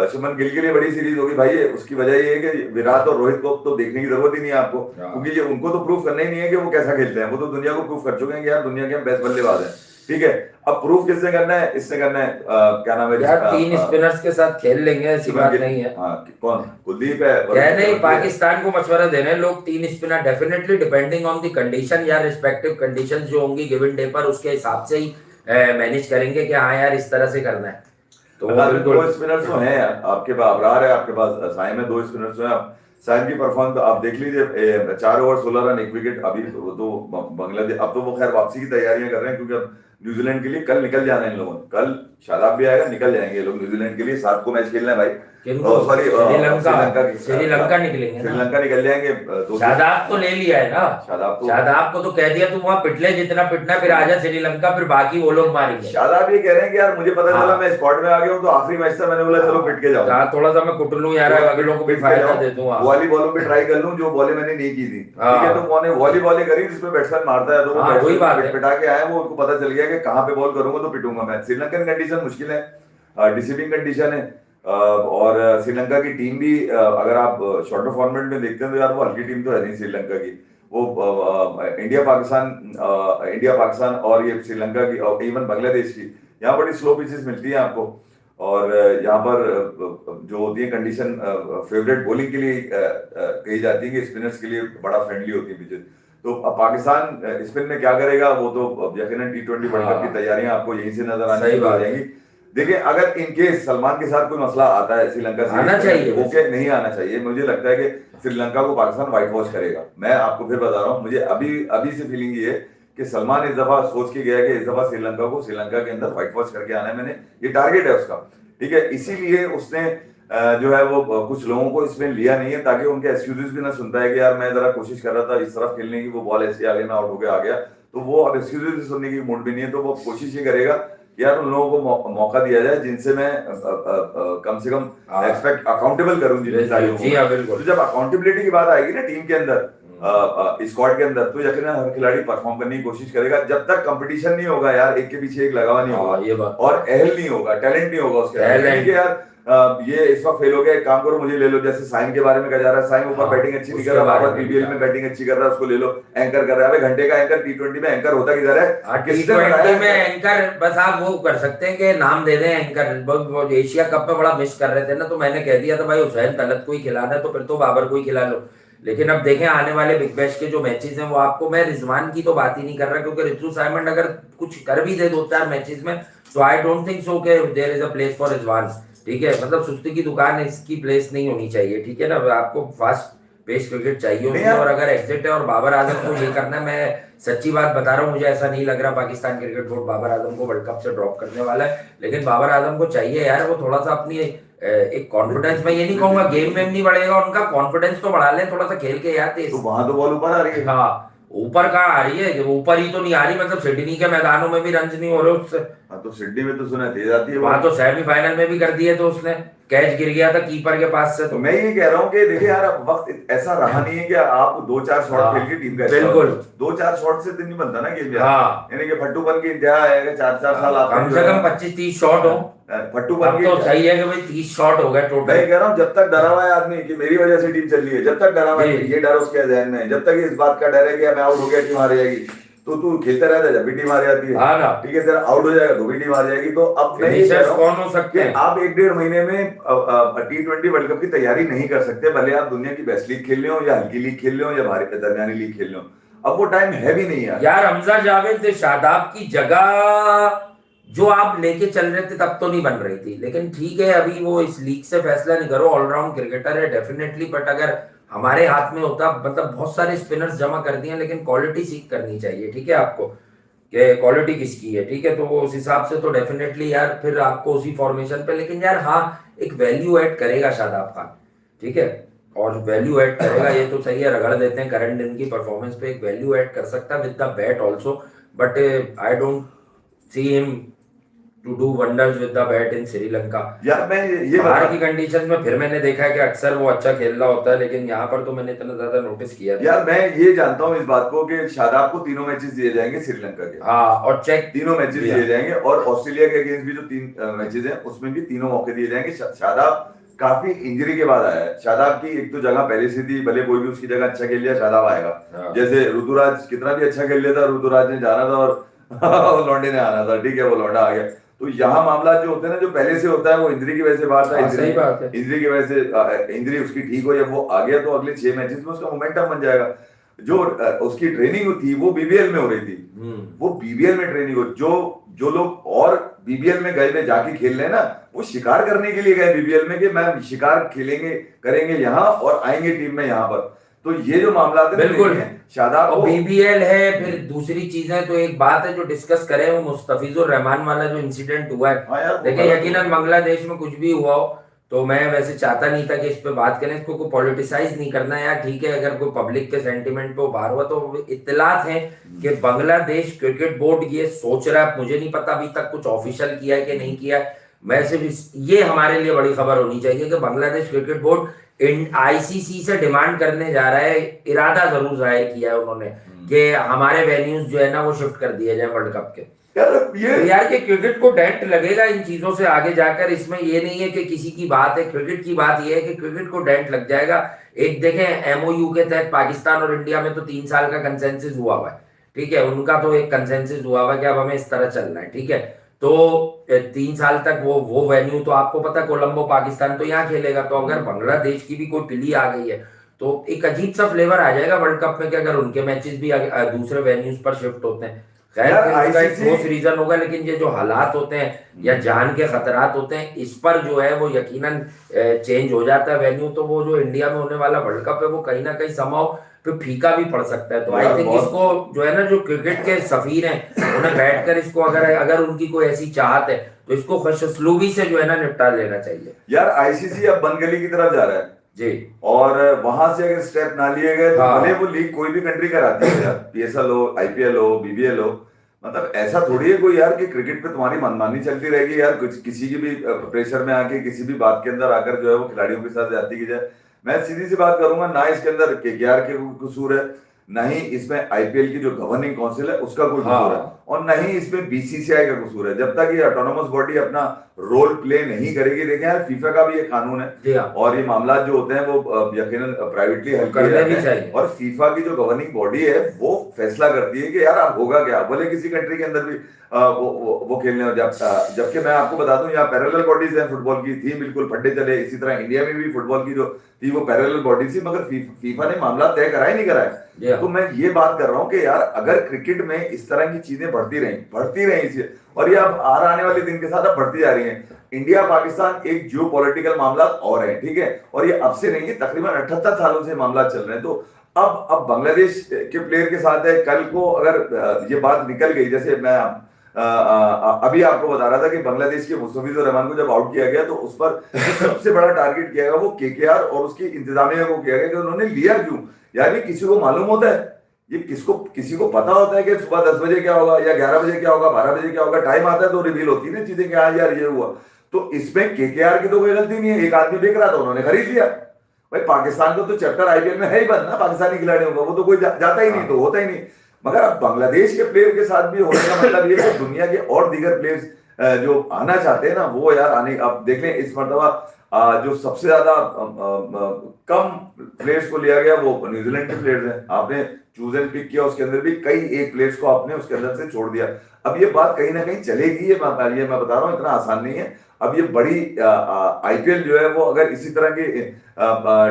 A: शुभमन गिल के लिए बड़ी सीरीज होगी भाई। उसकी वजह ये है कि विराट और रोहित को तो देखने की जरूरत ही नहीं है आपको, क्योंकि ये उनको तो प्रूफ करना ही नहीं है कि वो कैसा खेलते हैं, वो तो दुनिया को प्रूफ कर चुके हैं कि यार दुनिया के हम बेस्ट बल्लेबाज हैं, ठीक है। अब प्रूफ किसने करना है, इससे करना है क्या नाम है
B: यार, 3 स्पिनर्स के साथ खेल लेंगे, ऐसी बात नहीं है।
A: कौन, कुलदीप है
B: क्या नहीं, पाकिस्तान को मशवरा देने लोग 3 spinner definitely depending on the condition या रिस्पेक्टिव कंडीशंस जो होंगी गिवन डे पर, उसके हिसाब से ही मैनेज करेंगे कि हाँ यार इस तरह से करना है।
A: तो 2 स्पिनर्स तो हैं आपके पास, अबरार है आपके पास, साइम है, 2 स्पिनर्स हैं। साइम की परफॉर्मेंस तो आप देख लीजिए, 4 ओवर 16 रन 1 विकेट। अभी तो बांग्लादेश, अब तो वो खैर वापसी की तैयारियां कर रहे हैं, क्योंकि अब न्यूजीलैंड के लिए कल निकल जाना है इन लोगों ने, कल शादाब भी आएगा, निकल जाएंगे लोग न्यूजीलैंड के लिए। 7 को मैच खेलना है भाई, सॉरी
B: श्रीलंका निकलेंगे,
A: श्रीलंका निकल जाएंगे।
B: शादाब तो ले लिया है ना, शादाब को तो कह दिया तू वहां पिटले जितना पिटना, फिर आजा श्रीलंका, फिर बाकी वो लोग मारेंगे।
A: शादाब ये कह रहे हैं कि यार मुझे पता चला मैं स्क्वाड में आ गया हूँ, तो आखिरी मैच था, मैंने बोला चलो पिट के जाओ,
B: थोड़ा सा मैं कुट लूं यार, अगलों को भी फायदा दे दूं,
A: वाली बॉलों पे ट्राई कर लूं जो बॉलें मैंने नहीं की थी, ठीक है। तो उन्होंने वॉली बॉलें करी जिसमें बैट्समैन मारता है, तो वो वही बात पिटा के आए, वो उनको पता चल गया कि कहां पे बॉल करूंगा तो पिटूंगा मैं। श्रीलंकन कंडीशन मुश्किल है, डिसीविंग कंडीशन है, और श्रीलंका की टीम भी अगर आप शॉर्टर फॉर्मेट में देखते हैं तो यार वो हल्की टीम तो है नहीं श्रीलंका की। वो इंडिया पाकिस्तान और ये श्रीलंका की और इवन बांग्लादेश की, यहाँ बड़ी स्लो पिचेस मिलती है आपको, और यहाँ पर जो होती है कंडीशन फेवरेट बॉलिंग के लिए कही जाती है कि स्पिनर्स के लिए बड़ा फ्रेंडली होती है पिचेस। तो अब पाकिस्तान स्पिन में क्या करेगा, वो तो यकीनन T20 वर्ल्ड कप की तैयारियां आपको यहीं से नजर आने शुरू हो जाएंगी। देखिए, अगर इन केस सलमान के साथ कोई मसला आता है श्रीलंका से,
B: आना चाहिए,
A: ओके, नहीं आना चाहिए, मुझे लगता है कि श्रीलंका को पाकिस्तान व्हाइट वॉश करेगा। मैं आपको फिर बता रहा हूँ, मुझे अभी से फीलिंग ये है कि सलमान इस दफा सोच के गया कि इस दफा श्रीलंका के अंदर व्हाइट वॉश करके आना है, मैंने ये टारगेट है उसका, ठीक है। इसीलिए उसने जो है वो कुछ लोगों को इसमें लिया नहीं है, ताकि उनके एक्सक्यूजेस भी ना सुनता है कि यार मैं जरा कोशिश कर रहा था इस तरफ खेलने की, वो बॉल ऐसे आ गई, मैं आउट होकर आ गया, तो वो अब एक्सक्यूजेस भी सुनने की मूड भी नहीं है। तो वो कोशिश ये करेगा यार उन लोगों को मौका दिया जाए जिनसे मैं कम से कम एक्सपेक्ट अकाउंटेबल करूं तो जब अकाउंटेबिलिटी की बात आएगी ना टीम के अंदर, स्क्वाड के अंदर, तो यकीनन हर खिलाड़ी परफॉर्म करने की कोशिश करेगा। जब तक कंपटीशन नहीं होगा यार, एक के पीछे एक लगा हुआ नहीं होगा, और अहल नहीं होगा, टैलेंट नहीं होगा उसके अंदर, यार ये इस वक्त फेल हो गया, एक काम करो मुझे ले लो, जैसे साइम के बारे में कहा जा रहा है, साइम ऊपर बैटिंग अच्छी नहीं कर रहा, पीबीएल में बैटिंग अच्छी कर रहा है, उसको ले लो, एंकर कर रहा है। घंटे का एंकर T20 में एंकर होता किधर है?
B: T20 में एंकर बस आप वो कर सकते हैं कि नाम दे दें एंकर। एशिया कप में बड़ा मिस कर रहे थे ना, तो मैंने कह दिया था भाई हुसैन तलत को ही खिलाना है, तो फिर तो बाबर को ही खिला लो। लेकिन अब देखें आने वाले बिग बैश के जो मैचेस हैं, वो आपको, मैं रिजवान की तो बात ही नहीं कर रहा, क्योंकि रितु साइमंड अगर कुछ कर भी दे 2-4 मैचेस में, तो आई डोंट थिंक सो कि there is a place for Rizwan, ठीक है। मतलब सुस्ती की दुकान इसकी प्लेस नहीं होनी चाहिए, ठीक है ना। आपको फास्ट पेस क्रिकेट चाहिए उसमें, और अगर एग्जिट है और बाबर आजम को ये करना है, मैं सच्ची बात बता रहा हूँ, मुझे ऐसा नहीं लग रहा पाकिस्तान क्रिकेट बोर्ड बाबर आजम को वर्ल्ड कप से ड्रॉप करने वाला है। लेकिन बाबर आजम को चाहिए यार, वो थोड़ा सा अपनी एक कॉन्फिडेंस, मैं ये नहीं कहूंगा गेम में नहीं बढ़ेगा उनका, कॉन्फिडेंस तो बढ़ा ले थोड़ा सा खेल के यार।
A: तो वहां तो बॉल ऊपर आ रही है,
B: हाँ ऊपर कहाँ आ रही है, ऊपर ही तो नहीं आ रही, मतलब सिडनी के मैदानों में भी रन नहीं हो रहे उससे।
A: हाँ तो सिडनी में तो सुना तेज आती है,
B: वहां तो सेमीफाइनल में भी कर दिए, तो उसने कैच गिर गया था कीपर के पास से।
A: तो मैं ये कह रहा हूँ कि देखिए यार, अब वक्त ऐसा रहा नहीं है कि आप 2-4 शॉट खेल के टीम का,
B: बिल्कुल
A: 2-4 शॉट से दिन नहीं बनता ना गेम,
B: हाँ,
A: यानी कि फट्टूपन की इंतहा है, 4-4 साल आप
B: कम से कम 25-30 शॉट हो, फट्टूपन तो सही है कि भाई 30 शॉट हो गए टोटल।
A: मैं कह रहा हूँ जब तक डरा हुआ है आदमी कि मेरी वजह से टीम चल रही है, जब तक डरा हुआ है, ये डर उसके जहन में है, जब तक इस बात का डर है कि मैं आउट हो गया टीम हार जाएगी, तो तू खेलता रहता है, जब भी टीम हार जाती है, ठीक है, तेरा आउट हो जाएगा तो भी टीम हार जाएगी। तो अब मैं ये कह रहा हूं,
B: कौन हो सकते हैं,
A: आप 1-1.5 महीने में T20 वर्ल्ड कप की तैयारी नहीं कर सकते, भले आप दुनिया की बेस्ट लीग खेल रहे हो या हल्की लीग खेल रहे हो या भारी दरमियानी लीग खेल रहे हो, अब वो टाइम है भी नहीं
B: यार। हमजा जावेद शादाब की जगह जो आप लेके चल रहे थे तब तो नहीं बन रही थी, लेकिन ठीक है अभी वो इस लीग से फैसला नहीं करो, ऑलराउंड क्रिकेटर है डेफिनेटली, बट अगर हमारे हाथ में होता, मतलब बहुत सारे स्पिनर्स जमा कर दिए, लेकिन क्वालिटी सीख करनी चाहिए, ठीक है आपको, कि क्वालिटी किसकी है, ठीक है, तो वो उस हिसाब से तो डेफिनेटली यार फिर आपको उसी फॉर्मेशन पे, लेकिन यार हाँ एक वैल्यू ऐड करेगा शादाब खान, ठीक है, और वैल्यू ऐड करेगा ये तो सही है, रगड़ देते हैं करंट दिन की परफॉर्मेंस पे, एक वैल्यू ऐड कर सकता है with the bat also, but I don't see him to do wonders with the bat in Sri Lanka.
A: यार मैं ये
B: बाहर की कंडीशंस में फिर मैंने देखा है कि अक्सर वो अच्छा खेल रहा होता है, लेकिन यहाँ पर तो मैंने इतना ज्यादा नोटिस किया था।
A: यार मैं ये जानता हूँ इस बात को कि शादाब को तीनों मैचेस दिए जाएंगे श्रीलंका के,
B: हाँ, और चेक
A: तीनों मैचेस दिए जाएंगे, और ऑस्ट्रेलिया के अगेंस्ट भी जो 3 मैचेस हैं उसमें भी तीनों मौके दिए जाएंगे। शादाब काफी इंजरी के बाद आया है, शादाब की एक तो जगह पहले से थी, भले कोई भी उसकी जगह अच्छा खेल लिया शादाब आएगा, जैसे ऋतुराज कितना भी अच्छा खेल लिया था, ऋतुराज ने जाना था और लौंडे ने आना था, ठीक है, वो लौंडा आ गया। तो यहाँ मामला जो होते हैं ना, जो पहले से होता है वो इंजरी की वजह से बाहर था, इंजरी की वजह से इंजरी उसकी ठीक हो, जब वो आ गया तो अगले 6 मैचेस में उसका मोमेंटम बन जाएगा। जो उसकी ट्रेनिंग थी वो बीबीएल में हो रही थी, वो बीबीएल में ट्रेनिंग हो, जो लोग और बीबीएल में गए जाके खेल रहे हैं ना, वो शिकार करने के लिए गए बीबीएल में कि मैं शिकार खेलेंगे करेंगे यहाँ और आएंगे टीम में यहाँ पर। तो ये जो मामला है
B: बिल्कुल
A: शादाब
B: को बीबीएल है, फिर दूसरी चीजें तो एक बात है जो डिस्कस करें, वो मुस्तफिजुर रहमान वाला जो इंसिडेंट हुआ है, देखिए यकीनन बांग्लादेश में कुछ भी हुआ हो तो मैं वैसे चाहता नहीं था कि इस पे बात करें, इसको कोई पॉलिटिसाइज नहीं करना है यार, ठीक है, अगर कोई पब्लिक के सेंटिमेंट पे बाहर हुआ तो इत्तलात है कि बांग्लादेश क्रिकेट बोर्ड ये सोच रहा है, मुझे नहीं पता अभी तक कुछ ऑफिशियल किया है कि नहीं किया है, वैसे भी ये हमारे लिए बड़ी खबर होनी चाहिए कि बांग्लादेश क्रिकेट बोर्ड आईसीसी से डिमांड करने जा रहा है, इरादा जरूर जाहिर किया है उन्होंने कि हमारे वेन्यूज जो है ना वो शिफ्ट कर दिए जाए वर्ल्ड कप के। यार ये क्रिकेट को डेंट लगेगा इन चीजों से आगे जाकर, इसमें ये नहीं है कि किसी की बात है, क्रिकेट की बात ये है कि क्रिकेट को डेंट लग जाएगा। एक देखें एमओयू के तहत पाकिस्तान और इंडिया में तो 3 साल का कंसेंसस हुआ हुआ है, ठीक है, उनका तो एक कंसेंसस हुआ हुआ है कि अब हमें इस तरह चलना है, ठीक है, तो 3 साल तक वो वेन्यू तो आपको पता कोलंबो पाकिस्तान तो यहाँ खेलेगा, तो अगर बांग्लादेश की भी कोई पिली आ गई है तो एक अजीब सा फ्लेवर आ जाएगा वर्ल्ड कप में कि अगर उनके मैचेस भी दूसरे वेन्यूज पर शिफ्ट होते हैं। खैर एक ठोस रीजन होगा, लेकिन ये जो हालात होते हैं या जान के खतरात होते हैं इस पर जो है वो यकीनन चेंज हो जाता है वेन्यू, तो वो जो इंडिया में होने वाला वर्ल्ड कप है वो कहीं ना कहीं समाओ फिर फीका भी पड़ सकता है। तो आई थिंक इसको जो है ना जो क्रिकेट के सफीर हैं उन्हें बैठकर इसको अगर उनकी कोई ऐसी चाहत है तो इसको खुशउस्लूबी से जो है ना निपटा लेना चाहिए।
A: यार आईसीसी अब बनगली की तरफ जा रहा है
B: जी,
A: और वहां से अगर स्टेप ना लिए गए तो भले वो लीग कोई भी कंट्री कराती है, पीएसएल हो, आईपीएल हो, बीबीएल हो, मतलब ऐसा थोड़ी है कोई यार कि क्रिकेट पे तुम्हारी मनमानी चलती रहेगी यार, किसी की भी प्रेशर में आके किसी भी बात के अंदर आकर जो है वो खिलाड़ियों के साथ जाती की जाए। मैं सीधी सी बात करूंगा, ना इसके अंदर केकेआर के कसूर है, ना ही इसमें आईपीएल की जो गवर्निंग काउंसिल है उसका कोई कसूर है, और ना ही इसमें बीसीसीआई का कसूर है। जब तक ये ऑटोनोमस बॉडी अपना रोल प्ले नहीं करेगी, देखें यार फीफा का भी एक कानून है और ये मामला जो होते हैं वो यकीनन प्राइवेटली हल किए जाते हैं, और फीफा की जो गवर्निंग बॉडी है वो फैसला करती है कि यार अब होगा क्या, भले किसी कंट्री के अंदर भी वो खेलने हो। जबकि मैं आपको बता दूं यहाँ पैरेलल बॉडीज हैं, फुटबॉल की थी बिल्कुल फड्डे चले, इसी तरह इंडिया में भी फुटबॉल की जो थी वो पैरेलल बॉडी थी, मगर फीफा ने मामला तय कराया नहीं कराया। तो मैं ये बात कर रहा हूँ कि यार अगर क्रिकेट में इस तरह की चीजें बढ़ती रही इसे, और ये अब आने वाले दिन के साथ अब बढ़ती जा रही है। इंडिया पाकिस्तान एक जियो पॉलिटिकल मामला और है, ठीक है, और ये अब से नहीं, तकरीबन 78 सालों से मामला चल रहे हैं। तो अब बांग्लादेश के प्लेयर के साथ है, कल को अगर ये बात निकल गई, जैसे मैं अभी आपको बता रहा था कि बांग्लादेश के मुस्तफिजुर रहमान को जब आउट किया गया तो उस पर सबसे बड़ा टारगेट किया गया वो केकेआर और उसकी इंतजामिया को किया गया कि उन्होंने लिया क्यों। यार ये किसी को मालूम होता है, ये किसी को पता होता है कि सुबह 10 बजे क्या होगा या 11 बजे क्या होगा, 12 बजे क्या होगा, टाइम आता है तो रिवील होती है ना चीजें कि हाँ यार ये हुआ। तो इसमें केकेआर की तो कोई गलती नहीं है, एक आदमी बिक रहा था उन्होंने खरीद लिया। भाई पाकिस्तान को तो चैप्टर आईपीएल में है ही बंद ना पाकिस्तानी खिलाड़ियों का, वो तो कोई जाता ही नहीं, तो होता ही नहीं। मगर अब बांग्लादेश के प्लेयर के साथ भी होने का मतलब ये है दुनिया के और दीगर प्लेयर्स जो आना चाहते हैं ना वो यार आने। अब देख लें इस मरतबा जो सबसे ज्यादा कम प्लेयर्स को लिया गया वो न्यूजीलैंड के प्लेयर्स हैं। आपने चूज एंड पिक किया, उसके अंदर भी कई एक प्लेयर्स को आपने उसके अंदर से छोड़ दिया। अब ये बात कहीं ना कहीं चलेगी, ये मैं बता रहा हूँ, इतना आसान नहीं है। अब ये बड़ी आईपीएल जो है वो अगर इसी तरह के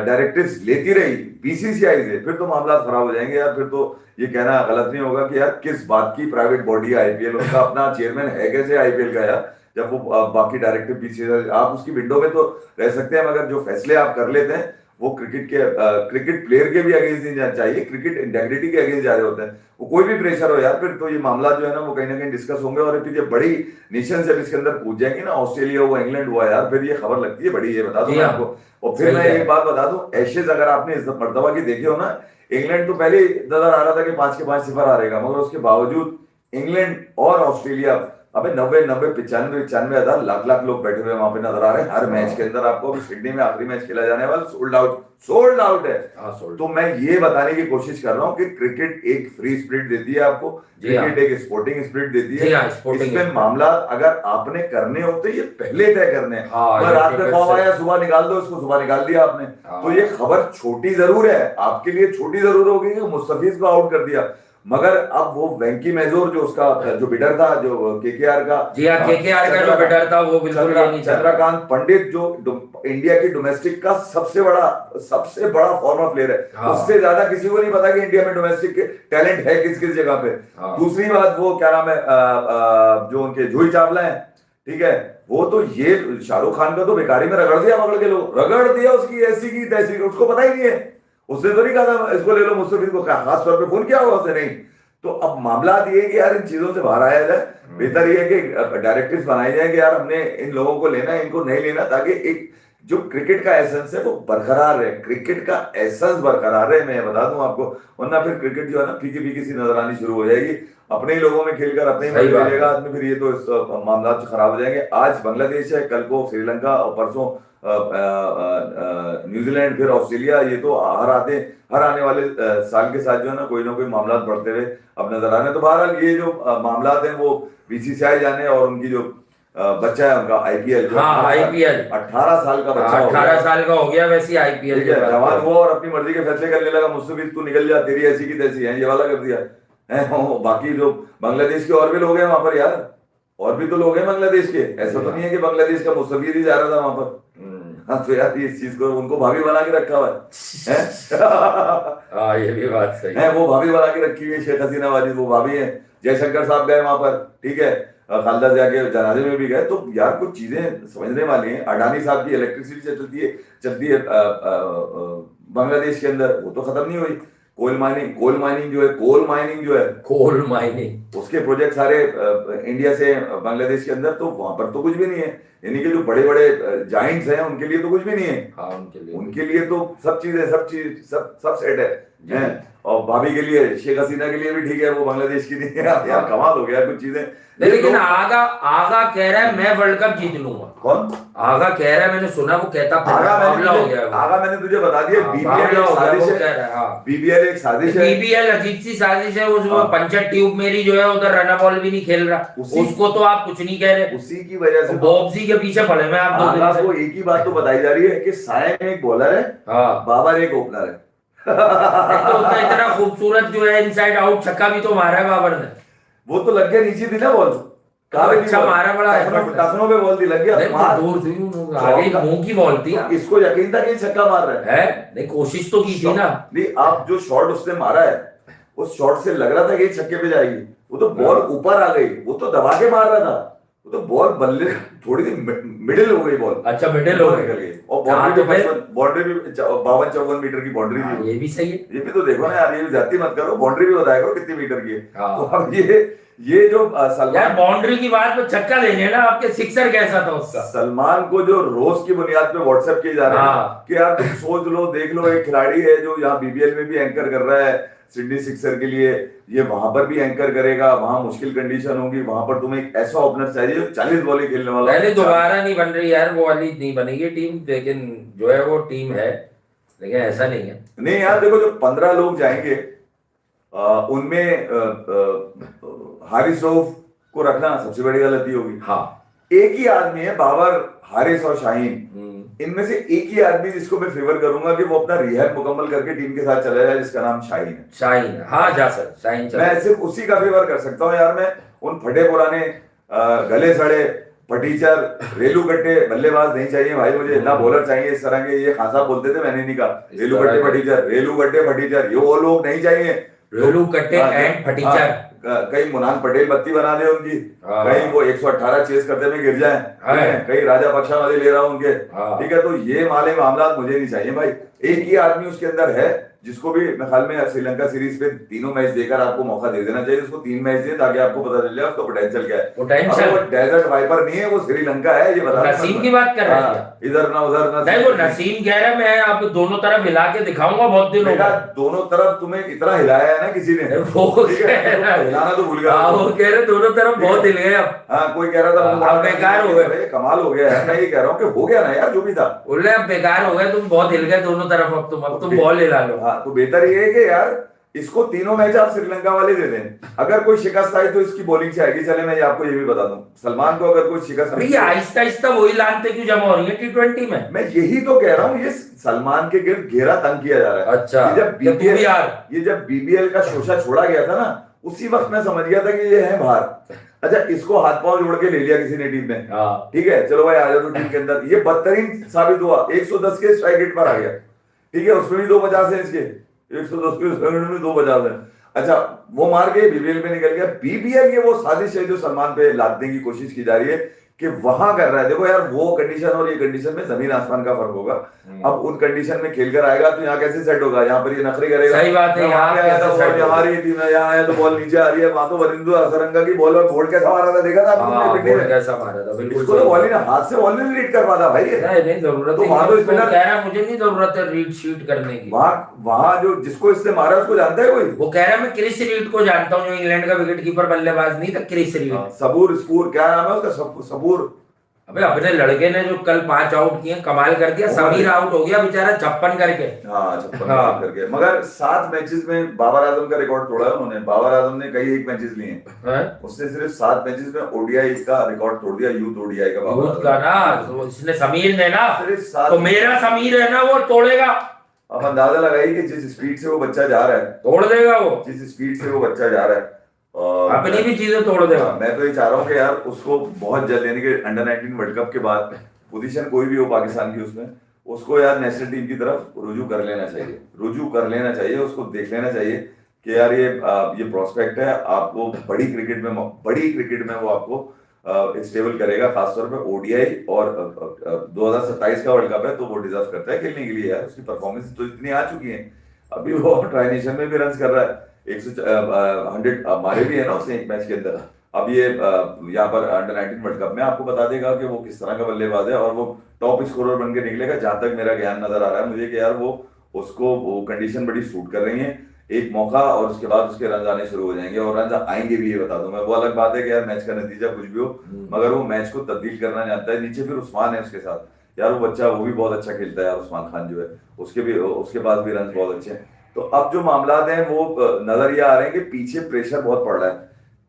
A: डायरेक्टिव्स लेती रही बीसीसीआई से, फिर तो मामला खराब हो जाएंगे यार। फिर तो ये कहना गलत नहीं होगा कि यार किस बात की प्राइवेट बॉडी है आईपीएल, उनका अपना चेयरमैन है कैसे आईपीएल का यार, जब वो बाकी डायरेक्टिव बीसीसीआई, आप उसकी विंडो में तो रह सकते हैं, मगर जो फैसले आप कर लेते हैं वो क्रिकेट प्लेयर के भी अगेंस्ट नहीं जाना चाहिए, क्रिकेट इंटेग्रिटी के अगेंस्ट जा रहे होते हैं। वो कोई भी प्रेशर हो यार, फिर तो ये मामला जो है ना वो कहीं ना कहीं डिस्कस होंगे। और फिर ये बड़ी नेशन जब इसके अंदर पूछ जाएंगी ना, ऑस्ट्रेलिया हुआ, इंग्लैंड हुआ यार, फिर ये खबर लगती है बड़ी, ये बता दूं मैं आपको। और फिर मैं एक बात बता दूं, एशेज अगर आपने इस मर्तबा की देखे हो ना, इंग्लैंड तो पहले नजर आ रहा था कि 5 के 5 सिफर हारेगा, मगर उसके बावजूद इंग्लैंड और ऑस्ट्रेलिया, अबे 90 95 हजार लाख लोग बैठे हुए वहां पे नजर आ रहे हैं हर मैच के अंदर। आपको अभी सिडनी में आखिरी मैच खेला जाने वाला, सोल्ड आउट है। तो मैं ये बताने की कोशिश कर रहा हूँ कि क्रिकेट एक फ्री स्पिरिट देती है आपको, क्रिकेट एक स्पोर्टिंग स्पिरिट देती है। इसमें मामला अगर आपने करने होते ये पहले तय करने, रात में ख्वाब आया सुबह निकाल दो, इसको सुबह निकाल दिया आपने। तो ये खबर छोटी जरूर है, आपके लिए छोटी जरूर होगी कि मुस्तफिज को आउट कर दिया, मगर अब वो वेंकी मेजोर जो उसका जो बिडर था, जो केकेआर का,
B: जी हाँ, केकेआर का जो बिडर था वो बिल्कुल नहीं,
A: चंद्रकांत पंडित जो इंडिया की डोमेस्टिक का सबसे बड़ा फॉर्मर प्लेयर है, उससे ज्यादा किसी को नहीं पता कि इंडिया में डोमेस्टिक टैलेंट है किस किस जगह पे। दूसरी बात, वो क्या नाम है, जो उनके जूही चावला है, ठीक है, वो तो ये शाहरुख खान का तो बेकारी में रगड़ दिया, पकड़ के लोग रगड़ दिया उसकी ऐसी की तैसी, उसको पता ही नहीं है, उसने तो नहीं कहा था इसको ले लो, मुस्तफिज को खास तौर पे फोन किया होगा उसने, नहीं। तो अब मामला ये है कि यार इन चीजों से बाहर आया जाए। बेहतर ये है कि डायरेक्टिव्स बनाए जाए कि यार हमने इन लोगों को लेना है, इनको नहीं लेना, ताकि एक जो क्रिकेट का एसेंस है वो बरकरार है, क्रिकेट का एसेंस बरकरार है, मैं बता दूं आपको। वरना फिर क्रिकेट जो है ना फीकी फीकी सी नजर आनी शुरू हो जाएगी, अपने ही लोगों में खेलकर अपने ही मजे लेगा आदमी, फिर ये तो इस मामला खराब हो जाएंगे। आज बांग्लादेश है, कल को श्रीलंका, और परसों न्यूजीलैंड, फिर ऑस्ट्रेलिया। ये तो हर आने वाले साल के साथ जो है ना कोई मामला बढ़ते हुए अब नजर आ रहे हैं। तो बहरहाल ये जो मामला हैं वो बीसीसीआई जाने, और उनकी जो बच्चा है उनका आईपीएल,
B: आईपीएल
A: 18 साल का बच्चा,
B: 18 साल का हो गया, वैसे आईपीएल
A: जवान हुआ और अपनी मर्जी के फैसले करने लगा, मुस्तफिज तू निकल जा, तेरी ऐसी की तैसी है, ये वाला कर दिया है। बाकी जो बांग्लादेश के और भी लोग हैं वहां पर यार, और भी तो लोग हैं बांग्लादेश के, ऐसा तो नहीं है कि बांग्लादेश का मुस्तफिज ही जा रहा था वहां पर। हाँ, तो यार इस चीज को उनको भाभी बना के रखा हुआ है।
B: ये भी बात सही
A: है, वो भाभी बना के रखी हुई है शेख हसीना वाली, वो भाभी है। जयशंकर साहब गए वहां पर, ठीक है, खालदा जाके जनाजे में भी गए। तो यार कुछ चीजें समझने वाली हैं। अडानी साहब की इलेक्ट्रिसिटी चलती है बांग्लादेश के अंदर, वो तो खत्म नहीं हुई। कोल माइनिंग जो है उसके प्रोजेक्ट सारे इंडिया से बांग्लादेश के अंदर, तो वहां पर तो कुछ भी नहीं है। यानी कि जो बड़े बड़े जाइंट्स हैं उनके लिए तो कुछ भी नहीं है। उनके लिए तो सब सेट है। और भाभी के लिए, शेख हसीना के लिए भी ठीक है, वो बांग्लादेश की नहीं है। यार कमाल हो गया कुछ चीजें।
B: लेकिन आगा कह रहा है मैं वर्ल्ड कप जीत लूंगा।
A: कौन
B: आगा कह रहा है? मैंने सुना वो कहता
A: आगा मैंने तुझे बता दिया, बीबीएल एक साजिश है।
B: बीबीएल अजीब सी साजिश है। उस पंचर ट्यूब मेरी जो है उधर रन बॉल भी नहीं खेल रहा, उसको तो आप कुछ नहीं कह रहे।
A: उसी की वजह से
B: बॉब्सी के पीछे पड़े मैं
A: आपको एक ही बात तो बताई जा रही है कि सायम एक बॉलर है, बाबर एक ओपनर है।
B: तो इतना खूबसूरत जो है इनसाइड आउट छक्का भी तो मारा है बाबर ने।
A: वो तो लग गया नीचे थी ना बॉल,
B: अच्छा मारा, बड़ा
A: टखनों पे बॉल थी, लग गया
B: दूर थी, आगे मुंह की बॉल थी।
A: इसको यकीन था कि छक्का मार रहा है।
B: नहीं, कोशिश तो की थी ना।
A: नहीं, आप जो शॉट उसने मारा है उस शॉट से लग रहा था कि छक्के पे जाएगी, वो तो बॉल ऊपर आ गई, वो तो दबा के मार रहा था, वो तो बॉल बल्ले थोड़ी सी मिडिल हो गई बॉल।
B: अच्छा, मिडिल हो गई।
A: और बाउंड्री भी 52-54 मीटर की बाउंड्री थी।
B: ये भी सही है।
A: ये भी तो देखो ना यार, ये ज्यादती मत करो, बाउंड्री भी बताया करो कितनी मीटर की है। तो अब ये जो
B: सलमान, बाउंड्री की बात पे छक्का लेने ना, आपके सिक्सर कैसा था उसका?
A: सलमान को जो रोज की बुनियाद पे व्हाट्सएप किए जा रहे हैं कि यार तुम सोच लो, देख लो, एक खिलाड़ी है जो यहाँ बीबीएल में भी एंकर कर रहा है सिडनी सिक्सर के लिए, ये वहां पर भी एंकर करेगा, वहां मुश्किल कंडीशन होगी, वहां पर तुम्हें एक ऐसा ओपनर चाहिए जो 40 बॉलें खेलने वाला।
B: पहले दोबारा नहीं बन रही यार, वो वाली नहीं बनेगी टीम, लेकिन जो है वो टीम है, लेकिन ऐसा नहीं है।
A: नहीं यार देखो, जो 15 लोग जाएंगे उनमें हारिस रऊफ को रखना सबसे बड़ी गलती होगी।
B: हाँ,
A: एक ही आदमी है, बाबर, हारिस और शाहीन, इनमें से एक ही आदमी जिसको मैं फेवर करूंगा कि वो अपना रिहैब मुकम्मल करके टीम के साथ चला जाए, जिसका नाम शाहीन है।
B: शाहीन है, हाँ जा सर, शाहीन चल।
A: मैं सिर्फ उसी का फेवर कर सकता हूँ यार। मैं उन फटे पुराने गले सड़े फटीचर रेलू कट्टे बल्लेबाज नहीं चाहिए भाई मुझे, ना बॉलर चाहिए इस तरह के। ये खान साहब बोलते थे, मैंने नहीं कहा रेलू कट्टे फटीचर, रेलू कट्टे फटीचर, ये वो लोग नहीं चाहिए।
B: रेलू कट्टे एंड फटीचर।
A: कहीं मुनान पटेल बत्ती बना दे उनकी, कहीं वो 118 चेस करते में गिर जाए, कहीं राजा पक्षा वाले ले रहा हूं उनके, ठीक है। तो ये मामला मुझे नहीं चाहिए भाई। एक ही आदमी उसके अंदर है जिसको भी मैं ख्याल में श्रीलंका सीरीज पे तीनों मैच देकर आपको मौका दे देना चाहिए। उसको 3 मैच दे ताकि आपको पता चल जाए उसका पोटेंशियल क्या है।
B: पोटेंशियल
A: वो डेजर्ट वाइपर नहीं है, वो श्रीलंका है, ये बता।
B: नसीम की बात कर रहा है,
A: इधर ना उधर ना।
B: नहीं वो नसीम कह रहा है मैं आप दोनों तरफ हिला के दिखाऊंगा, बहुत दिन होगा।
A: दोनों तरफ तुम्हें इतना हिलाया है ना किसी ने,
B: वो हिलाना
A: तो भूल गया।
B: वो कह रहे दोनों तरफ बहुत हिल गए अब।
A: हाँ कोई कह रहा था
B: बेकार हो गए,
A: कमाल हो गया है। मैं ये कह रहा हूँ कि हो गया ना यार जो भी था।
B: बोल रहे अब बेकार हो गए, तुम बहुत हिल गए दोनों तरफ, अब तुम बॉल हिला लो।
A: हाँ तो बेहतर ये है कि यार इसको तीनों मैच आप श्रीलंका वाले दे दें। अगर कोई शिकस्त आई तो इसकी बॉलिंग से आएगी। चले मैं आपको ये भी बता दूं, सलमान को अगर कोई शिकस्त,
B: आहिस्ता आहिस्ता वही लानते क्यों जमा हो रही है T20 में?
A: मैं यही तो कह रहा हूँ, ये सलमान के गिर्द घेरा तंग किया जा रहा है।
B: अच्छा,
A: ये जब बीबीएल का शोषा छोड़ा गया था ना, उसी वक्त मैं समझ गया था कि ये है बाहर। अच्छा, इसको हाथ पांव जोड़ के ले लिया किसी ने टीम में, ठीक है चलो भाई आ जाओ टीम के अंदर। ये बदतरीन साबित हुआ, 110 के स्ट्राइक रेट पर आ गया, ठीक है। उसमें भी 250 है इसके, 110 के स्ट्राइक रेट में 250 है। अच्छा वो मार के बीबीएल में निकल गया। बीबीएल ये वो साजिश है जो सलमान पे लादने की कोशिश की जा रही है कि वहां कर रहा है। देखो यार वो कंडीशन और ये कंडीशन में जमीन आसमान का फर्क होगा। अब उन कंडीशन में खेलकर आएगा तो यहाँ कैसे सेट होगा? यहाँ पर ये नखरी करेगा।
B: सही बात है, यहाँ
A: आया था बॉल, यहाँ आ रही थी, यहाँ आया तो बॉल नीचे आ रही है। वहां तो वरिंदु असरंगा की बॉल और बोल्ट कैसा मारा था, देखा था आपने?
B: कैसा मारा था, बिल्कुल।
A: इसको तो बॉल ही ना, हाथ से बॉल नहीं रीड कर पाता भाई।
B: नहीं जरूरत
A: तो वहां तो
B: स्पिनर कह रहा है मुझे नहीं जरूरत है रीड शीट करने की।
A: वहां जो जिसको इससे मारा उसको जानता है कोई?
B: वो कह रहा है मैं क्रिस रीड को जानता हूँ, जो इंग्लैंड का विकेट कीपर बल्लेबाज नहीं था, क्रिस रीड।
A: सबूर स्पूर क्या नाम है उसका? सबूर।
B: अबे अपने लड़के ने जो कल 5 आउट किए कमाल कर दिया। समीर आउट हो गया बेचारा 56 करके।
A: हाँ 56 करके, मगर 7 मैचेस में बाबर आजम का रिकॉर्ड तोड़ा है उन्होंने। बाबर आजम ने कई एक मैचेस लिए हैं, उसने सिर्फ 7 मैचेस में ओडीआई का रिकॉर्ड तोड़ दिया, यूथ ओडीआई का।
B: यूथ का ना इसने समीर ने ना, तो मेरा समीर है ना वो तोड़ेगा।
A: अब अंदाजा लगाइए कि जिस स्पीड से वो बच्चा जा रहा है,
B: तोड़ देगा वो।
A: जिस स्पीड से वो बच्चा जा रहा है
B: अपनी भी चीजें तोड़ देगा।
A: मैं तो ये चाह रहा हूँ कि यार उसको बहुत जल्द, यानी कि अंडर 19 वर्ल्ड कप के बाद पोजीशन कोई भी हो पाकिस्तान की, उसमें उसको यार नेशनल टीम की तरफ रुजू कर लेना चाहिए। उसको देख लेना चाहिए कि यार ये प्रोस्पेक्ट है, आपको बड़ी क्रिकेट में वो आपको स्टेबल करेगा, खासतौर पे ओडीआई और 2027 का वर्ल्ड कप है तो वो डिजर्व करता है खेलने के लिए यार। उसकी परफॉर्मेंस तो इतनी आ चुकी है, अभी वो ट्राई नेशन में भी रन कर रहा है, 100 मारे भी है ना उसने एक मैच के अंदर। अब ये यहाँ पर अंडर 19 वर्ल्ड कप में आपको बता देगा कि वो किस तरह का बल्लेबाज है और वो टॉप स्कोरर बन के निकलेगा, जहां तक मेरा ज्ञान नजर आ रहा है मुझे कि यार वो कंडीशन बड़ी सूट कर रही है। एक मौका और उसके बाद उसके रन आने शुरू हो जाएंगे, और रन आएंगे भी, ये बता दूं मैं। वो अलग बात है कि यार मैच का नतीजा कुछ भी हो, मगर वो मैच को तब्दील करना जानता है। नीचे फिर उस्मान है उसके साथ यार, वो बच्चा वो भी बहुत अच्छा खेलता है यार, उस्मान खान जो है, उसके पास भी रन बहुत अच्छे हैं। तो अब जो मामला हैं वो नजर ये आ रहे हैं कि पीछे प्रेशर बहुत पड़ रहा है।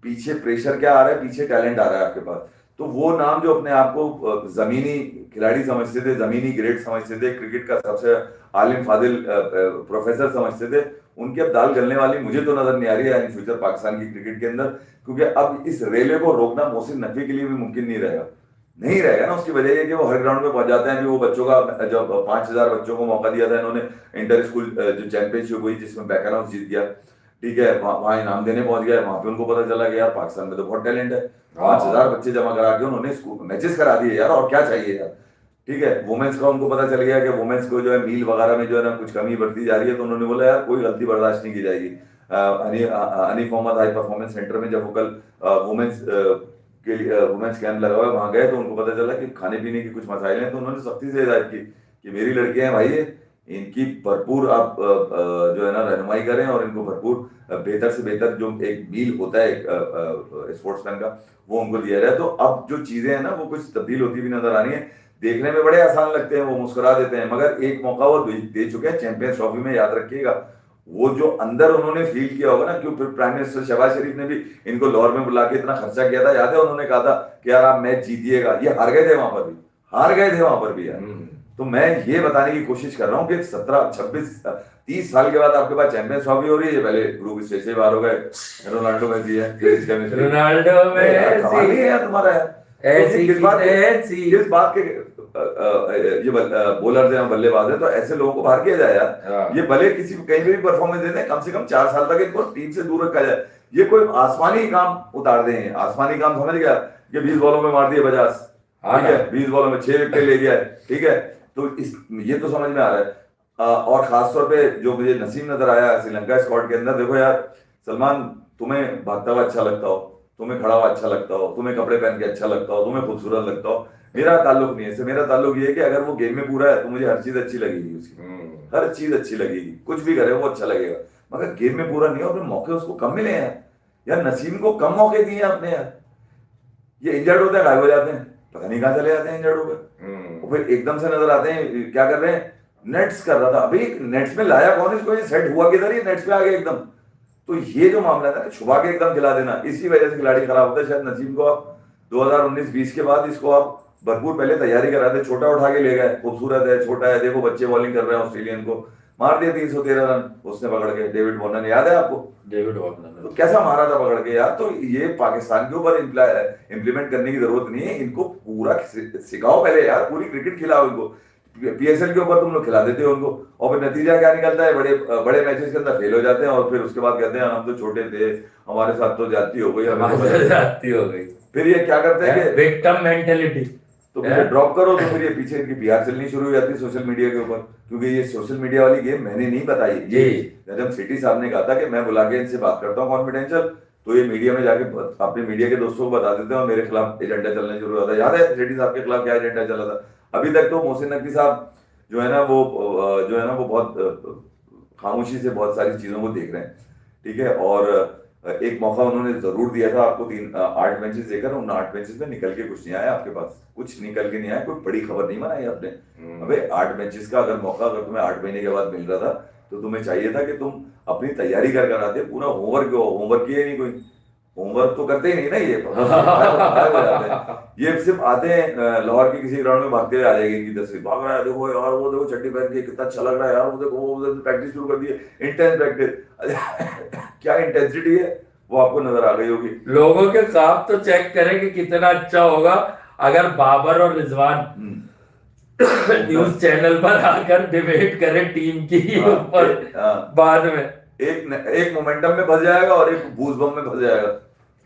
A: पीछे प्रेशर क्या आ रहा है? पीछे टैलेंट आ रहा है आपके पास। तो वो नाम जो अपने आप को जमीनी खिलाड़ी समझते थे, जमीनी ग्रेट समझते थे, क्रिकेट का सबसे आलिम फादिल प्रोफेसर समझते थे, उनकी अब दाल गलने वाली मुझे तो नजर नहीं आ रही है इन फ्यूचर पाकिस्तान की क्रिकेट के अंदर। क्योंकि अब इस रेले को रोकना मोहसिन नकवी के लिए भी मुमकिन नहीं रहेगा ना। उसकी वजह ये कि वो हर ग्राउंड में पहुंच जाते हैं। कि वो बच्चों का जब 5000 बच्चों को मौका दिया था इन्होंने, इंटर स्कूल जो चैंपियनशिप हुई जिसमें बैकर हाउस जीत गया, ठीक है, वहां इनाम देने पहुंच गया। वहां पे उनको पता चला कि यार पाकिस्तान में तो बहुत टैलेंट है। 5000 बच्चे जमा करा के उन्होंने मैचेस करा दिए यार, और क्या चाहिए यार, ठीक है। वुमेन्स का उनको पता चल गया कि वुमेन्स को जो है मील वगैरह में जो है ना कुछ कमी बढ़ती जा रही है, तो उन्होंने बोला यार कोई गलती बर्दाश्त नहीं की जाएगी। Hanif Mohammad high performance centre में जब वो कल वुमेन्स के लिए वुमेन्स कैंप लगा हुआ है वहां गए, तो उनको पता चला कि खाने पीने की कुछ मसाइल हैं। तो उन्होंने सख्ती से हिदायत की कि मेरी लड़कियां हैं भाई, इनकी भरपूर आप जो है ना रहनुमाई करें, और इनको भरपूर बेहतर से बेहतर जो एक मील होता है स्पोर्ट्समैन का, वो उनको दिया जाए। तो अब जो चीजें हैं ना वो कुछ तब्दील होती भी नजर आ रही है। देखने में बड़े आसान लगते हैं, वो मुस्कुरा देते हैं, मगर एक मौका वो दे चुके हैं चैंपियंस ट्रॉफी में, याद रखिएगा। वो जो अंदर उन्होंने फील किया होगा ना, क्यों प्राइम मिनिस्टर शहबाज शरीफ ने भी इनको लाहौर में बुला के इतना खर्चा किया था, याद है? उन्होंने कहा था कि यार आप मैच जीतिएगा। ये हार गए थे वहां पर भी यार, तो मैं ये बताने की कोशिश कर रहा हूँ कि 17, 26, 30 साल के बाद आपके पास चैंपियंस ट्रॉफी हो रही है। पहले ग्रुप स्टेज से बाहर हो गए, रोनाल्डो मेसी है, फिर इसका
B: रोनाल्डो
A: कमाल ही है यार तुम्हारा यार।
B: ऐसी
A: किस बात के ये बॉलर है बल्लेबाज है, तो ऐसे लोगों को बाहर किया जाए यार। ये भले किसी कहीं भी परफॉर्मेंस देते हैं, कम से कम 4 साल तक इनको टीम से दूर रखा जाए। ये कोई आसमानी काम उतार दे हैं, आसमानी काम समझ गया, ये 20 बॉलों में मार दिए 50, ठीक है, 20 बॉलों में 6 विकेट ले गया है, ठीक है। तो ये तो समझ में आ रहा है। और खासतौर पे जो मुझे नसीम नजर आया श्रीलंका स्क्वाड के अंदर, देखो यार सलमान, तुम्हें भागता हुआ अच्छा लगता हो, तुम्हें खड़ा हुआ अच्छा लगता हो, तुम्हें कपड़े पहन के अच्छा लगता हो, तुम्हें खूबसूरत लगता हो, मेरा ताल्लुक नहीं है इससे। मेरा ताल्लुक ये है कि अगर वो गेम में पूरा है तो मुझे हर चीज अच्छी लगेगी उसकी, हर चीज अच्छी लगेगी, कुछ भी करे वो अच्छा लगेगा। मगर गेम में पूरा नहीं हो, अपने मौके उसको कम मिले हैं यार। नसीम को कम मौके दिए आपने यार। ये इंजर्ड होते हैं, गायब हो जाते हैं, पता नहीं कहां चले जाते हैं इंजर्ड होकर, और फिर एकदम से नजर आते हैं क्या कर रहे हैं, नेट्स कर रहा था। अभी नेट्स में लाया कौन इसको, ये सेट हुआ किधर, ये नेट्स पे आ गया एकदम। तो ये जो मामला है ना, छुपा के एकदम खिला देना, इसी वजह से खिलाड़ी खराब होता है। शायद नसीम को आप 2019-20 के बाद इसको आप भरपूर पहले तैयारी कराते, छोटा उठा के ले गए, खूबसूरत है, छोटा है, देखो बच्चे बॉलिंग कर रहे हैं, ऑस्ट्रेलियन को मार दिया 313 रन उसने पकड़ के, डेविड वार्नर, याद है आपको
B: डेविड वार्नर,
A: तो कैसा मारा था पकड़ के यार। तो ये पाकिस्तान के ऊपर इंप्लीमेंट करने की जरूरत नहीं है, इनको पूरा सिखाओ पहले यार, पूरी क्रिकेट खिलाओ इनको। पीएसएल के ऊपर तुम लोग खिला देते हो उनको, और फिर नतीजा क्या निकलता है, बड़े बड़े मैचेस के अंदर फेल हो जाते हैं, और फिर उसके बाद कहते हैं हम तो छोटे थे, हमारे साथ तो जाती हो गई,
B: जाती हो गई।
A: फिर ये क्या करते हैं,
B: विक्टिम मेंटेलिटी,
A: तो फिर ड्रॉप करो, तो फिर ये पीछे इनकी पीआर चलनी शुरू हो जाती है सोशल मीडिया के ऊपर। क्योंकि ये सोशल मीडिया वाली गेम मैंने नहीं बताई, ये नजम सेठी साहब ने कहा था कि मैं बुला के इनसे बात करता हूँ कॉन्फिडेंशियल, तो ये मीडिया में जाके अपने मीडिया के दोस्तों को बता देते हैं और मेरे खिलाफ एजेंडा चलने शुरू होता है। याद है सेठी साहब के खिलाफ क्या एजेंडा चला था? अभी तक तो मोहसिन नकवी साहब जो है ना वो बहुत खामोशी से बहुत सारी चीजों को देख रहे हैं, ठीक है। और एक मौका उन्होंने जरूर दिया था आपको, 8 मैचेस देकर, उन 8 मैचेस में निकल के कुछ नहीं आया आपके पास, कुछ निकल के नहीं आया, कोई बड़ी खबर नहीं बनाई आपने। अबे 8 मैचेस का अगर मौका अगर तुम्हें 8 महीने के बाद मिल रहा था, तो तुम्हें चाहिए था कि तुम अपनी तैयारी कर कर आते। पूरा होमवर्क किए नहीं, कोई होमवर्क तो करते ही नहीं ना ये ये सिर्फ आते हैं लाहौर के किसी ग्राउंड में भागते हुए आ जाएगी इनकी तस्वीर, भाग रहा है देखो यार, वो देखो चड्डी पहन के कितना अच्छा लग रहा है यार, वो देखो वो प्रैक्टिस शुरू कर दी है, इंटेंस प्रैक्टिस। क्या इंटेंसिटी है वो आपको नजर आ गई होगी।
B: लोगों के ख्वाब तो चेक करें कि कितना अच्छा होगा अगर बाबर और रिजवान न्यूज चैनल पर आकर डिबेट करें टीम की ऊपर, बाद में
A: एक मोमेंटम में फंस जाएगा और एक बूज बम में फंस जाएगा,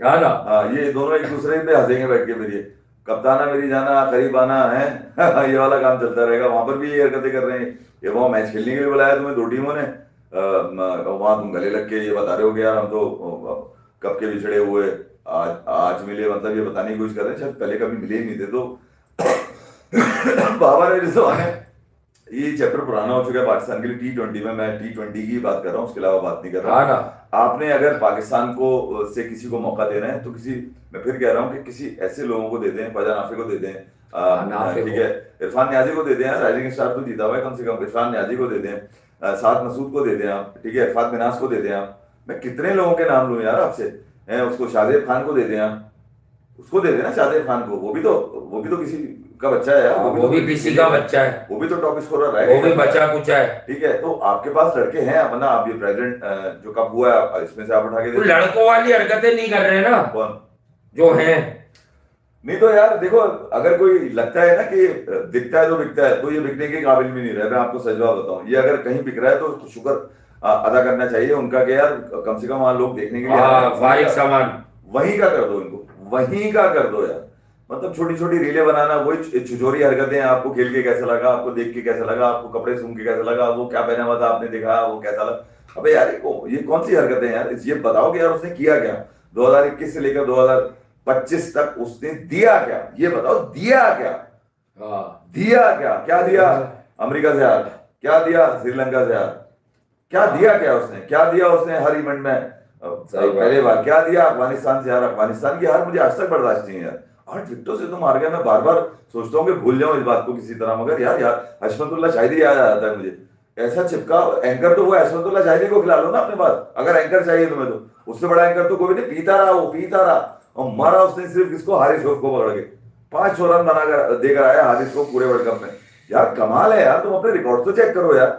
B: हाँ ना।
A: ये दोनों एक दूसरे पे हंसेंगे बैठ के, मेरी कप्ताना मेरी जाना करीब आना है ये वाला काम चलता रहेगा। वहां पर भी ये हरकतें कर रहे हैं, ये वहां मैच खेलने के लिए बुलाया तुम्हें 2 टीमों ने, वहां तुम गले लग के ये बता रहे हो कि यार हम तो कब के बिछड़े हुए, आज मिले, मतलब ये बताने की कोशिश कर रहे हैं शायद पहले कभी मिले ही नहीं थे। तो बाबर रिजवान है, ये चैप्टर पुराना हो चुका है पाकिस्तान के लिए T20 में। मैं T20 की बात कर रहा हूँ, उसके अलावा बात नहीं कर रहा। आपने अगर पाकिस्तान को से किसी को मौका देना है तो किसी, मैं फिर कह रहा हूँ कि किसी ऐसे लोगों को दे दें, फजा नाफे को दे दें, ठीक है, इरफान न्याजी को दे दें, राइजिंग स्टार तो जीता हुआ है कम से कम, इरफान न्याजी को दे दें, साद मसूद को दे दें आप, ठीक है, इरफान मिनास को दे दें आप। मैं कितने लोगों के नाम लूँ यार आपसे, उसको शाहजेब खान को दे दें आप, उसको दे देना शाहजेब खान को, वो भी तो किसी का बच्चा है यार,
B: वो भी किसी का बच्चा है,
A: वो भी तो टॉप स्कोरर है,
B: वो भी बच्चा कुछ है,
A: ठीक है। तो आपके पास लड़के हैं, वरना आप ये प्रेसिडेंट जो कप हुआ है इसमें से आप उठा के
B: लड़कों वाली हरकतें नहीं कर रहे ना,
A: कौन
B: जो हैं।
A: नहीं तो यार देखो, अगर कोई लगता है ना कि दिखता है तो बिकता है, तो ये बिकने के काबिल भी नहीं रहा। मैं आपको सच बात बताऊं, ये अगर कहीं बिक रहा है तो शुक्र अदा करना चाहिए उनका कि यार कम से कम वहां लोग देखने के लिए
B: फारिग सामान
A: वहीं का कर दो, इनको वहीं का कर दो यार। मतलब छोटी छोटी रीलें बनाना, वही छिछोरी हरकतें, आपको खेल के कैसा लगा, आपको देख के कैसा लगा, आपको कपड़े सूंघ के कैसा लगा, वो क्या पहना हुआ था आपने देखा, वो कैसा लगा। अबे यार ये कौन सी हरकतें हैं यार, ये बताओ कि यार उसने किया क्या 2021 से लेकर 2025 तक, उसने दिया क्या, ये बताओ, दिया क्या, दिया क्या दिया अमेरिका से हार, क्या दिया श्रीलंका से हार, क्या दिया क्या दिया उसने हर इवेंट में पहले बार, क्या दिया अफगानिस्तान से हार। अफगानिस्तान की हार मुझे आज तक बर्दाश्त नहीं है यार, 8 विकेटों से तुम हार गए। मैं बार बार सोचता हूँ कि भूल जाऊं इस बात को किसी तरह, मगर यार हशमतुल्लाह शाहिदी याद आ जाता है मुझे। ऐसा चिपका एंकर तो वो हशमतुल्लाह शाहिदी को खिला लो ना अपने पास, अगर एंकर चाहिए तुम्हें तो। उससे बड़ा एंकर तो कोई नहीं, पीता रहा और मारा उसने सिर्फ किसको, हारिस रऊफ को पकड़ के 500 रन बनाकर देकर आया हारिस को पूरे वर्ल्ड कप में। यार कमाल है यार, तुम अपने रिकॉर्ड तो चेक करो यार,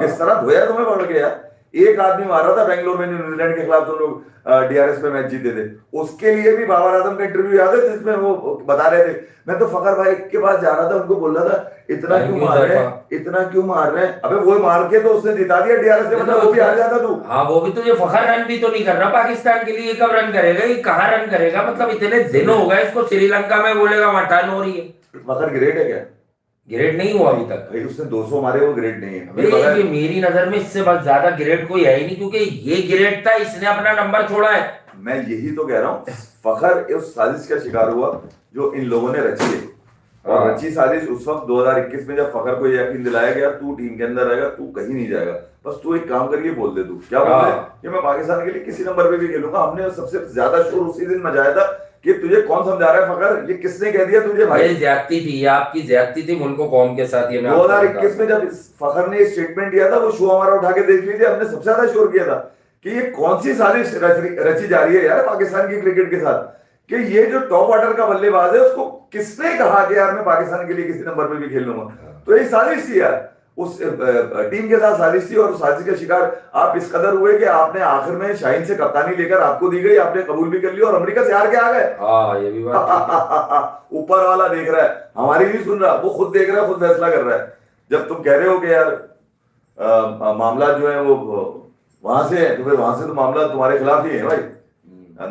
A: किस तरह धोया तुम्हें पकड़ के यार। एक आदमी मार रहा था बेंगलोर में न्यूजीलैंड के खिलाफ, तुम लोग डीआरएस पे मैच जीते थे, उसके लिए भी बाबर आजम का इंटरव्यू याद है जिसमें वो बता रहे थे, मैं तो फखर भाई के पास जा रहा था, उनको बोल रहा था इतना क्यों मार रहे हैं, इतना क्यों मार रहे हैं, अबे वो मार के तो उसने जिता दिया डीआरएस से, मतलब वो भी हार जाता तू।
B: हाँ वो भी तो, ये फखर रन भी तो नहीं कर रहा पाकिस्तान के लिए, कब रन करेगा, ये कहाँ रन करेगा, मतलब इतने दिन हो गए इसको, श्रीलंका में बोलेगा वहां टर्न हो रही है।
A: फखर ग्रेट है क्या?
B: ग्रेट नहीं हुआ अभी तक
A: भाई, उसने 200 मारे, वो ग्रेट नहीं है।
B: ये मेरी नजर में इससे बहुत ज्यादा ग्रेट कोई है ही नहीं, क्योंकि ये ग्रेट था, इसने अपना नंबर छोड़ा है।
A: मैं यही तो कह रहा हूँ, फखर उस साजिश का शिकार हुआ जो इन लोगों ने रची है, और रची साजिश उस वक्त 2021 में जब फखर को यकीन दिलाया गया तू टीम के अंदर रहेगा, तू कहीं नहीं जाएगा, बस तू एक काम करके बोल दे, तू क्या बोल दे कि मैं पाकिस्तान के लिए किसी नंबर पे भी खेलूंगा। हमने सबसे ज्यादा शोर उसी दिन मचाया था कि तुझे कौन समझा रहा है फखर, ये किसने कह दिया तुझे भाई,
B: ज्यादती थी, ये आपकी ज्यादती थी मुल्क कौम के साथ। ये
A: 2021 में जब फखर ने स्टेटमेंट दिया था, वो शो हमारा उठा के देख लीजिए, हमने सबसे ज्यादा शोर किया था कि ये कौन सी साजिश रची जा रही है यार पाकिस्तान की क्रिकेट के साथ, कि ये जो टॉप ऑर्डर का बल्लेबाज है उसको किसने कहा कि यार मैं पाकिस्तान के लिए किसी नंबर पे भी खेल लूंगा। तो ये साजिश थी यार, उस टीम के साथ साजिश थी, और साजिश का शिकार आप इस कदर हुए कि आपने आखिर में शाहीन से कप्तानी लेकर आपको दी गई, आपने कबूल भी कर लिया और अमेरिका से हार के आ गए।
B: ये भी बात
A: ऊपर वाला देख रहा है, हमारी नहीं सुन रहा, वो खुद देख रहा है, खुद फैसला कर रहा है। जब तुम कह रहे हो कि यार मामला जो है वो वहां से, तो फिर वहां से तो मामला तुम्हारे खिलाफ ही है भाई,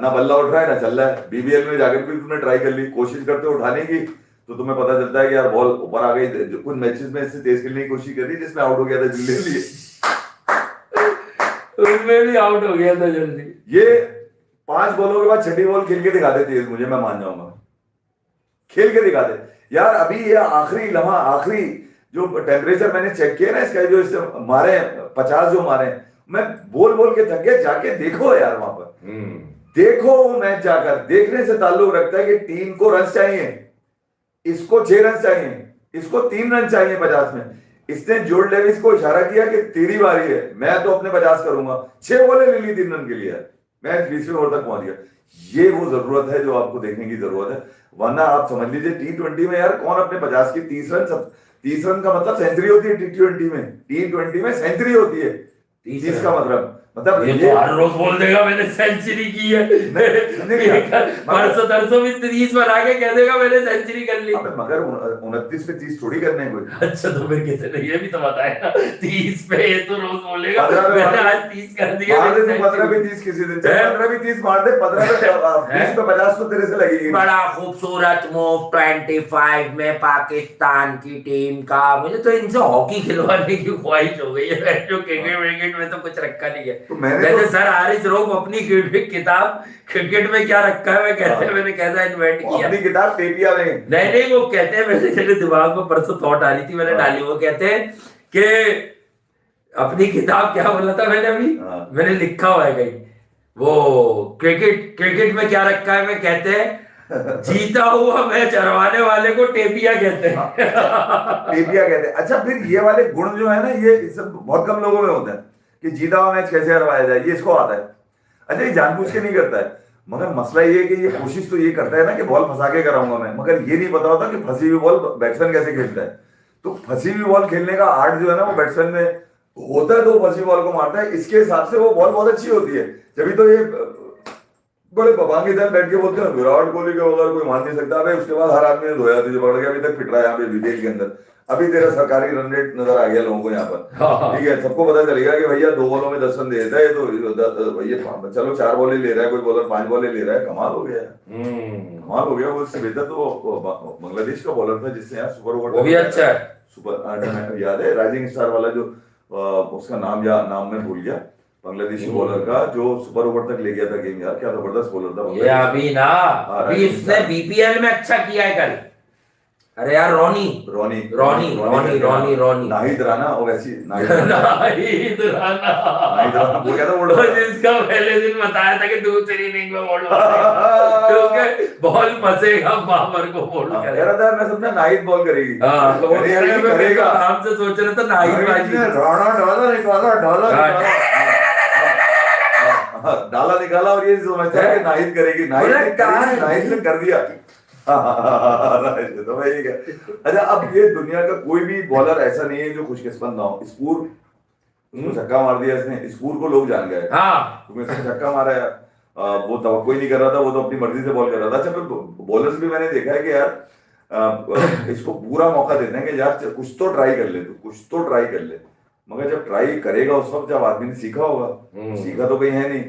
A: ना बल्ला उठ रहा है ना चल रहा है। बीबीएल में जाकर भी तुमने ट्राई कर ली, कोशिश करते हो उठाने की, तो तुम्हें पता चलता है कि यार बॉल ऊपर आ गई। कुछ मैचेस में इससे तेज खेलने की कोशिश करी जिसमें आउट हो गया था जल्दी,
B: उसमें भी आउट हो गया था जल्दी।
A: ये 5 बॉलों के बाद छठी बॉल खेल के दिखाते तेज, मुझे, मैं मान जाऊंगा, खेल के दिखाते यार। अभी ये आखिरी लम्हा, आखिरी जो टेम्परेचर मैंने चेक किया ना इसका, जो इससे मारे 50 जो मारे, मैं बोल बोल के थक गया, जाके देखो यार वहां पर, देखो वो मैच जाकर, देखने से ताल्लुक रखता है कि टीम को रन चाहिए, इसको 6 रन चाहिए, इसको 3 रन चाहिए 50 में। इसने जोर्ज डेविस को इशारा किया कि तेरी बारी है, मैं तो अपने 50 करूंगा, 6 बॉलें ले ली 3 रन के लिए, मैच 20वें ओवर तक पहुंच गया। ये वो जरूरत है जो आपको देखने की जरूरत है, वरना आप समझ लीजिए T20 में यार कौन अपने 50 की 30 रन का मतलब सेंचुरी होती है T20 में, T20 में सेंचुरी होती है 30 का मतलब
B: ये तो हर रोज बोल देगा मैंने सेंचुरी की है, परसों तरसों भी 30 बना के कह देगा मैंने सेंचुरी कर ली।
A: मगर 29 पे 30 थोड़ी करने हैं कोई।
B: अच्छा तो फिर कितने, ये भी तो बताया ना, 30 पे ये तो रोज बोलेगा मैंने आज 30 कर दिया।
A: 15 पे 30 किसी दिन, 15 पे 30 मार दे, 15 पे 20 पे 50 तो तेरे से लगेगी।
B: बड़ा खूबसूरत मूव 25 में पाकिस्तान की टीम का। मुझे तो इनसे हॉकी खिलवाने की ख्वाहिश हो गई है, जो क्रिकेट में तो कुछ रखा नहीं है।
A: तो मैंने
B: सर हारिस रऊफ अपनी किताब क्रिकेट में क्या रखा है, मैं कहते हैं मैंने कैसा इन्वेंट किया
A: अपनी किताब टेपिया में,
B: नहीं वो कहते हैं, मेरे दिमाग में परसों थॉट आ रही थी, मैंने डाली, वो कहते हैं कि अपनी किताब, क्या बोला था मैंने अभी, मैंने लिखा हुआ है कहीं, वो क्रिकेट में क्या रखा है, मैं कहते हैं जीता हुआ मैच हरवाने वाले को टेपिया कहते हैं।
A: टेपिया कहते हैं। अच्छा, फिर ये वाले गुण जो है ना, ये बहुत कम लोगों में होते हैं कि जीता हुआ मैच कैसे हरवाया जाए, ये इसको आता है। अच्छा, ये जानबूझ के नहीं करता है, मगर मसला ये है कि ये कोशिश तो ये करता है ना कि बॉल फंसा के कराऊंगा मैं, मगर ये नहीं पता होता कि फंसी हुई बॉल बैट्समैन कैसे खेलता है। तो फंसी हुई बॉल खेलने का आर्ट जो है ना वो बैट्समैन में होता है, तो वो फंसी बॉल को मारता है, इसके हिसाब से वो बॉल बहुत अच्छी होती है। जब तो ये बड़े बबांगी इधर बैठ के बोलते हैं विराट कोहली के बगैर कोई मान नहीं सकता। उसके बाद हर आदमी ने धोया, तुझे पकड़ के अभी तक फिट रहा है यहाँ पे विदेश के अंदर। अभी तेरा सरकारी रन रेट नजर आ गया लोगों को यहाँ पर, ठीक है, सबको पता चलेगा कि भैया 2 बॉलों में 10 रन दे देता है, तो भैया चलो 4 बॉलें ले रहा है, कोई बॉलर 5 बॉलें ले रहा है, कमाल हो गया, कमाल हो गया। वो इससे बेहतर तो बांग्लादेश का बॉलर था जिससे यहाँ सुपर ओवर,
B: वो भी अच्छा है,
A: सुपर याद है, राइजिंग स्टार वाला जो उसका नाम मैं भूल गया, बांग्लादेशी बॉलर का जो सुपर ओवर तक ले गया था गेम, यार क्या जबरदस्त बॉलर था
B: ये। अभी ना अभी उसने बीपीएल में अच्छा किया है कल, अरे यार रोनी
A: नाहिद राणा, और वैसी
B: नाहिद राणा
A: वो क्या था,
B: जिसका पहले दिन बताया था कि दूसरी इनिंग में बॉल क्योंकि बॉल फंसेगा बाबर को बॉल
A: करेगा था, मैं समझा नाहिद बॉल करेगी।
B: हां तो वो करेगा, नाम से सोच रहे थे नाहिद
A: डाला निकाला और ये समझता है कि नाहिद करेगी, नाहिद ने कर दिया। तो मैं ये अच्छा, अब ये दुनिया का कोई भी बॉलर ऐसा नहीं है जो खुशकिस्मत ना हो। स्पूर उसको छक्का मार दिया इसने, स्पूर को लोग जान गए क्योंकि इसने छक्का मारा है। वो तवक्को ही नहीं कर रहा था, वो तो अपनी मर्जी से बॉल कर रहा था। अच्छा, फिर बॉलर्स भी मैंने देखा है कि यार इसको पूरा मौका देते हैं कि यार कुछ तो ट्राई कर ले, तो कुछ तो ट्राई कर ले, मगर जब ट्राई करेगा उस वक्त जब आदमी ने सीखा होगा। सीखा तो कहीं है नहीं।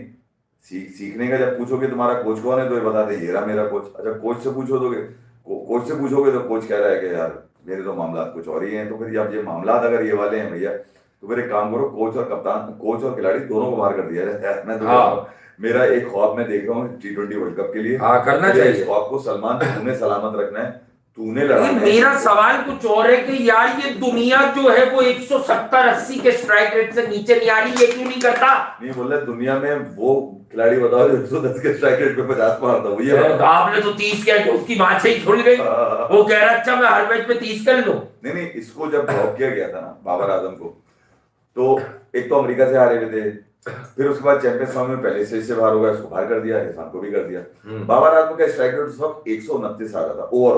A: सीखने का जब पूछोगे तुम्हारा कोच कौन है, तो ये बता दे ये रहा मेरा कोच। अच्छा, कोच से पूछोगे कोच से पूछोगे तो कोच कह रहा है कि यार मेरे तो मामला कुछ और ही हैं। तो फिर जब ये मामला अगर ये वाले हैं भैया, तो फिर एक काम करो, कोच और कप्तान, कोच और खिलाड़ी दोनों को बाहर कर दिया जाए। मैं तो मेरा एक ख्वाब मैं देख रहा हूँ T20 वर्ल्ड कप के लिए।
B: करना चाहिए।
A: इस ख्वाब को सलमान तूने सलामत रखना है, तूने लड़ना है।
B: मेरा सवाल कुछ और है कि यार ये दुनिया जो है वो 170-80 के स्ट्राइक रेट से नीचे नहीं आ रही, ये क्यों नहीं करता?
A: नहीं बोल रहे दुनिया में वो खिलाड़ी बताओ जो 110 के स्ट्राइक रेट पे 50 मारता हूँ। ये
B: आपने तो 30 किया कि उसकी बात से ही खुल गई। वो कह रहा अच्छा मैं हर मैच में 30 कर लूं।
A: नहीं, इसको जब ड्रॉप किया गया था ना बाबर आजम को, तो एक तो अमेरिका से हारे हुए थे, फिर उसके बाद चैंपियंस ट्रॉफी में पहले से बाहर हो गया, उसको बाहर कर दिया, इरफान को भी कर दिया। बाबर आजम का स्ट्राइक रेट उस वक्त 129 आ रहा था ओवर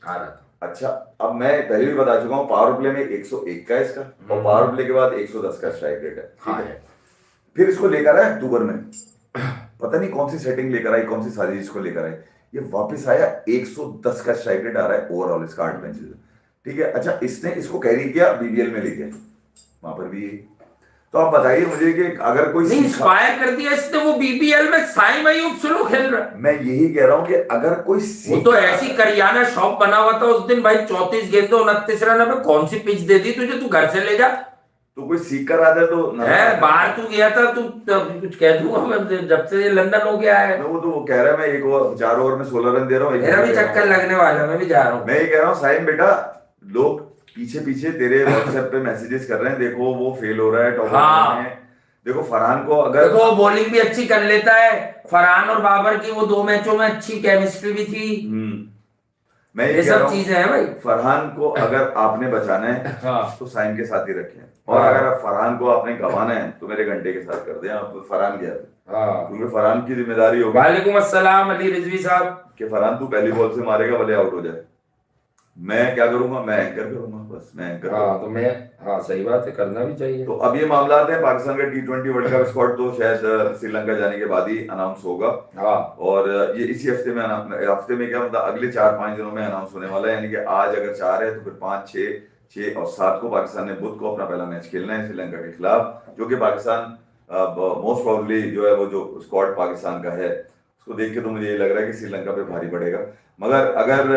A: आ रहा था। अच्छा, अब मैं पहले भी बता चुका हूँ, पावर प्ले में 101 का इसका, और पावर प्ले के बाद 110 का स्ट्राइक रेट है। ठीक है, फिर इसको लेकर आया अक्टूबर में, पता नहीं कौन सी सेटिंग लेकर आई, कौन सी साजिश इसको लेकर आई, ये वापस आया 110 का स्ट्राइक रेट आ रहा है ओवरऑल इसका 8 मैचेस में। ठीक है, अच्छा इसने इसको कैरी किया BBL में लेके, वहां पर भी। तो आप बताइए मुझे कि अगर कोई
B: इंस्पायर कर दिया इसने, वो BBL में साई मायूब स्लो खेल रहा है।
A: मैं यही कह रहा हूं कि अगर कोई
B: वो तो ऐसी करियाना शॉप बना हुआ था उस दिन भाई, 34 गेंदों 29 रन में कौन सी पिच दे दी तुझे, तू घर से ले जा।
A: तो कोई सीख कर आता है तो
B: बाहर तू गया था, तू कुछ कह दूंगा जब से लंदन हो गया है।
A: वो तो वो कह रहा है मैं एक 4 ओवर में 16 रन दे रहा हूँ,
B: मेरा भी चक्कर लगने वाला, मैं भी जा रहा हूँ।
A: मैं ये कह रहा हूँ साइम बेटा, लोग पीछे पीछे तेरे व्हाट्सएप पे मैसेजेस कर रहे हैं, देखो वो फेल हो रहा है टॉप में। देखो फरहान को अगर
B: देखो बॉलिंग भी अच्छी कर लेता है, फरहान और बाबर की वो 2 मैचों में अच्छी केमिस्ट्री भी थी।
A: मैं
B: ये सब चीजें हैं भाई।
A: फरहान को अगर आपने बचाना है तो साइम के साथ ही रखें, और अगर फरहान को आपने गंवाना है तो मेरे घंटे के साथ कर दें। आप फरहान गया क्योंकि फरहान की जिम्मेदारी होगी।
B: वालेकुम अस्सलाम अली रिजवी साहब,
A: कि फरहान तू पहली बॉल से मारेगा भले आउट हो जाए। मैं क्या करूंगा, मैं एंकर करूंगा, बस मैं एंकर
B: तो मैं सही बात है, करना भी चाहिए।
A: तो अब ये मामला है पाकिस्तान का T20 वर्ल्ड कप स्क्वाड तो शायद श्रीलंका जाने के बाद ही अनाउंस होगा। और ये इसी हफ्ते में क्या मतलब अगले 4-5 दिनों में अनाउंस होने वाला है। यानी कि आज अगर 4 है तो फिर 5, 6 और 7 को पाकिस्तान ने बुध को अपना पहला मैच खेलना है श्रीलंका के खिलाफ, जो कि पाकिस्तान मोस्ट प्रोबेबली जो है वो जो स्क्वाड पाकिस्तान का है उसको देख के तो मुझे ये लग रहा है कि श्रीलंका पे भारी पड़ेगा। मगर अगर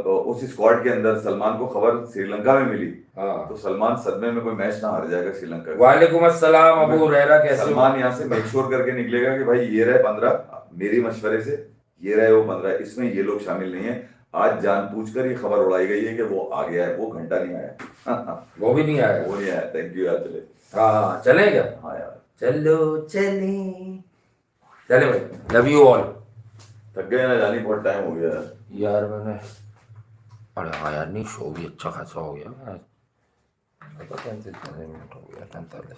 A: उस स्क्वाड के अंदर सलमान को खबर श्रीलंका में मिली तो सलमान सदमे में कोई मैच ना हार जाएगा श्रीलंका।
B: वालेकुम अस्सलाम अबू हुरैरा, कैसे हो?
A: सलमान यहाँ से मेक श्योर करके निकलेगा कि भाई ये रहे 15, मेरी मशवरे से ये रहे वो 15, इसमें ये लोग शामिल नहीं है। आज जानबूझकर ये खबर उड़ाई गई है कि वो आ गया है, वो घंटा नहीं आया।
B: वो भी नहीं आया,
A: वो नहीं आया। थैंक यू यार, चले
B: चले क्या?
A: हाँ यार
B: चलो चले भाई, लव यू ऑल।
A: थक गए ना, जानी बहुत टाइम हो गया
B: यार मैंने, अरे हाँ यार नहीं, शो भी अच्छा खासा हो गया। 45 मिनट हो गया, 45।